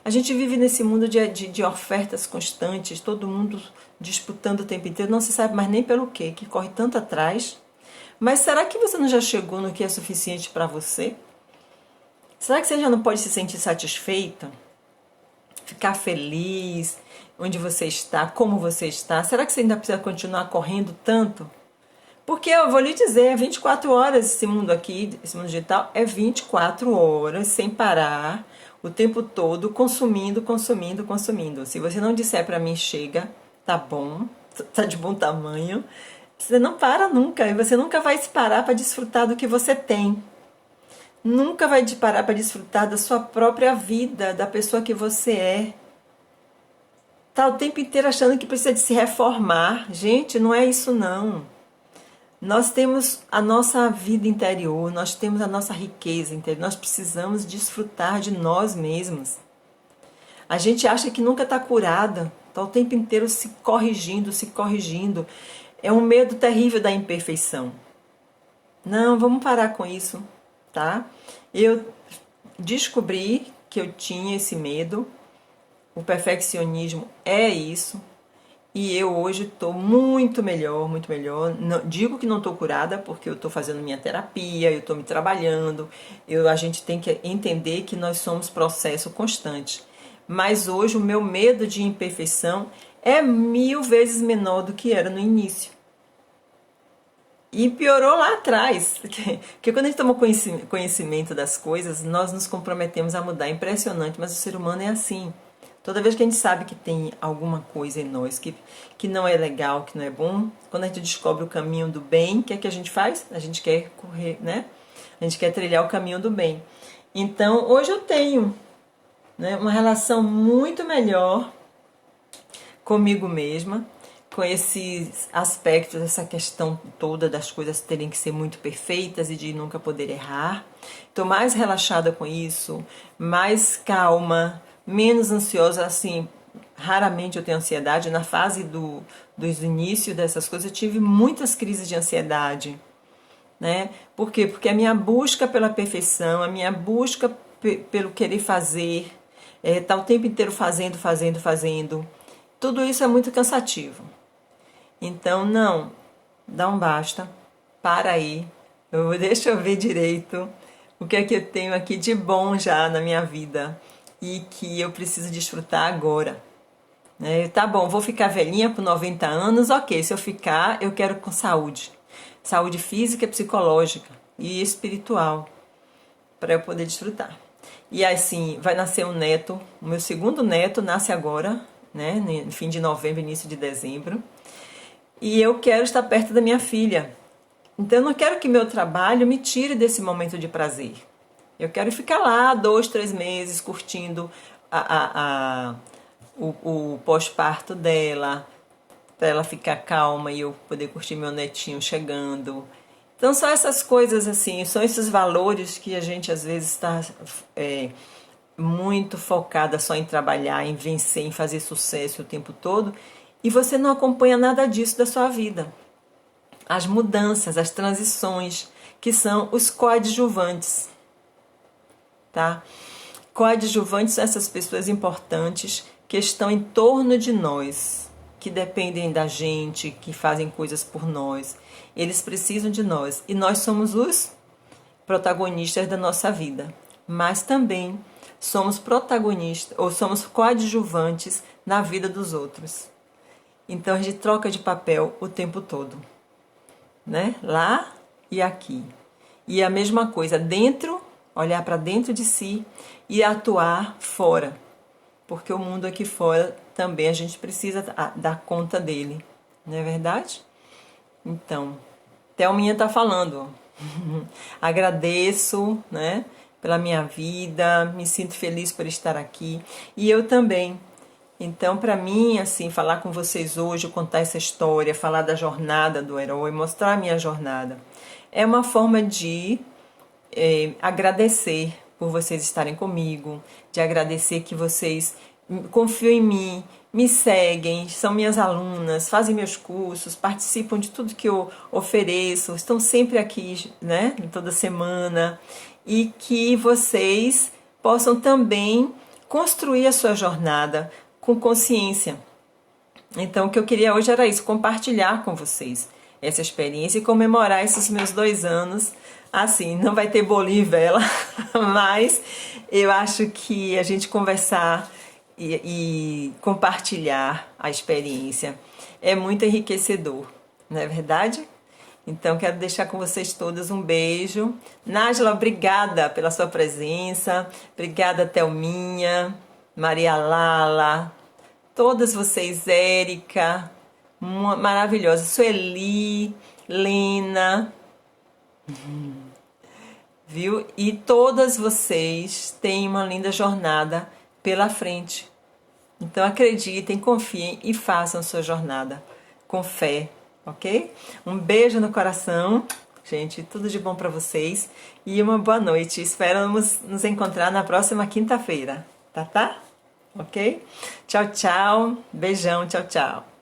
A gente vive nesse mundo de ofertas constantes, todo mundo disputando o tempo inteiro, não se sabe mais nem pelo quê, que corre tanto atrás. Mas será que você não já chegou no que é suficiente para você? Será que você já não pode se sentir satisfeita? Ficar feliz onde você está, como você está? Será que você ainda precisa continuar correndo tanto? Porque eu vou lhe dizer, é 24 horas esse mundo aqui, esse mundo digital, é 24 horas sem parar, o tempo todo, consumindo, consumindo, consumindo. Se você não disser para mim, chega, tá bom, tá de bom tamanho, você não para nunca, e você nunca vai se parar para desfrutar do que você tem. Nunca vai te parar para desfrutar da sua própria vida, da pessoa que você é. Tá o tempo inteiro achando que precisa de se reformar. Gente, não é isso não. Nós temos a nossa vida interior, nós temos a nossa riqueza interior, nós precisamos desfrutar de nós mesmos. A gente acha que nunca está curada, está o tempo inteiro se corrigindo, se corrigindo. É um medo terrível da imperfeição. Não, vamos parar com isso, tá? Eu descobri que eu tinha esse medo, o perfeccionismo é isso. E eu hoje estou muito melhor, muito melhor. Não, digo que não estou curada porque eu estou fazendo minha terapia, eu estou me trabalhando. A gente tem que entender que nós somos processo constante. Mas hoje o meu medo de imperfeição é 1000 vezes menor do que era no início. E piorou lá atrás. Porque quando a gente toma conhecimento das coisas, nós nos comprometemos a mudar. É impressionante, mas o ser humano é assim. Toda vez que a gente sabe que tem alguma coisa em nós que não é legal, que não é bom, quando a gente descobre o caminho do bem, o que é que a gente faz? A gente quer correr, né? A gente quer trilhar o caminho do bem. Então, hoje eu tenho, né, uma relação muito melhor comigo mesma, com esses aspectos, essa questão toda das coisas terem que ser muito perfeitas e de nunca poder errar. Estou mais relaxada com isso, mais calma, menos ansiosa, assim, raramente eu tenho ansiedade. Na fase dos inícios dessas coisas eu tive muitas crises de ansiedade, né? Por quê? Porque a minha busca pela perfeição, a minha busca pelo querer fazer, tá o tempo inteiro fazendo, fazendo, fazendo, tudo isso é muito cansativo. Então, não, dá um basta, para aí, deixa eu ver direito o que é que eu tenho aqui de bom já na minha vida e que eu preciso desfrutar agora. Tá bom, vou ficar velhinha por 90 anos, ok, se eu ficar, eu quero com saúde. Saúde física, psicológica e espiritual, para eu poder desfrutar. E assim, vai nascer um neto, o meu segundo neto nasce agora, né, no fim de novembro, início de dezembro. E eu quero estar perto da minha filha. Então eu não quero que meu trabalho me tire desse momento de prazer. Eu quero ficar lá 2, 3 meses curtindo o pós-parto dela, para ela ficar calma e eu poder curtir meu netinho chegando. Então são essas coisas assim, são esses valores que a gente às vezes está muito focada só em trabalhar, em vencer, em fazer sucesso o tempo todo, e você não acompanha nada disso da sua vida. As mudanças, as transições, que são os coadjuvantes. Tá? Coadjuvantes são essas pessoas importantes que estão em torno de nós, que dependem da gente, que fazem coisas por nós. Eles precisam de nós e nós somos os protagonistas da nossa vida, mas também somos protagonistas ou somos coadjuvantes na vida dos outros. Então a gente troca de papel o tempo todo, né? Lá e aqui. E a mesma coisa dentro olhar para dentro de si e atuar fora, porque o mundo aqui fora também a gente precisa dar conta dele, não é verdade? Então, Thelminha tá falando, agradeço, né, pela minha vida, me sinto feliz por estar aqui, e eu também. Então, para mim, assim, falar com vocês hoje, contar essa história, falar da jornada do herói, mostrar a minha jornada, é uma forma de agradecer por vocês estarem comigo, de agradecer que vocês confiam em mim, me seguem, são minhas alunas, fazem meus cursos, participam de tudo que eu ofereço, estão sempre aqui, né, toda semana, e que vocês possam também construir a sua jornada com consciência. Então, o que eu queria hoje era isso, compartilhar com vocês essa experiência e comemorar esses meus 2 anos. Assim, não vai ter bolinho e vela, mas eu acho que a gente conversar e compartilhar a experiência é muito enriquecedor, não é verdade? Então, quero deixar com vocês todas um beijo. Nájila, obrigada pela sua presença. Obrigada, Thelminha, Maria Lala, todas vocês, Érica, maravilhosa, Sueli, Lena, viu? E todas vocês têm uma linda jornada pela frente. Então acreditem, confiem e façam sua jornada com fé, ok? Um beijo no coração, gente, tudo de bom para vocês e uma boa noite. Esperamos nos encontrar na próxima quinta-feira, tá? Ok? Tchau, tchau. Beijão, tchau, tchau.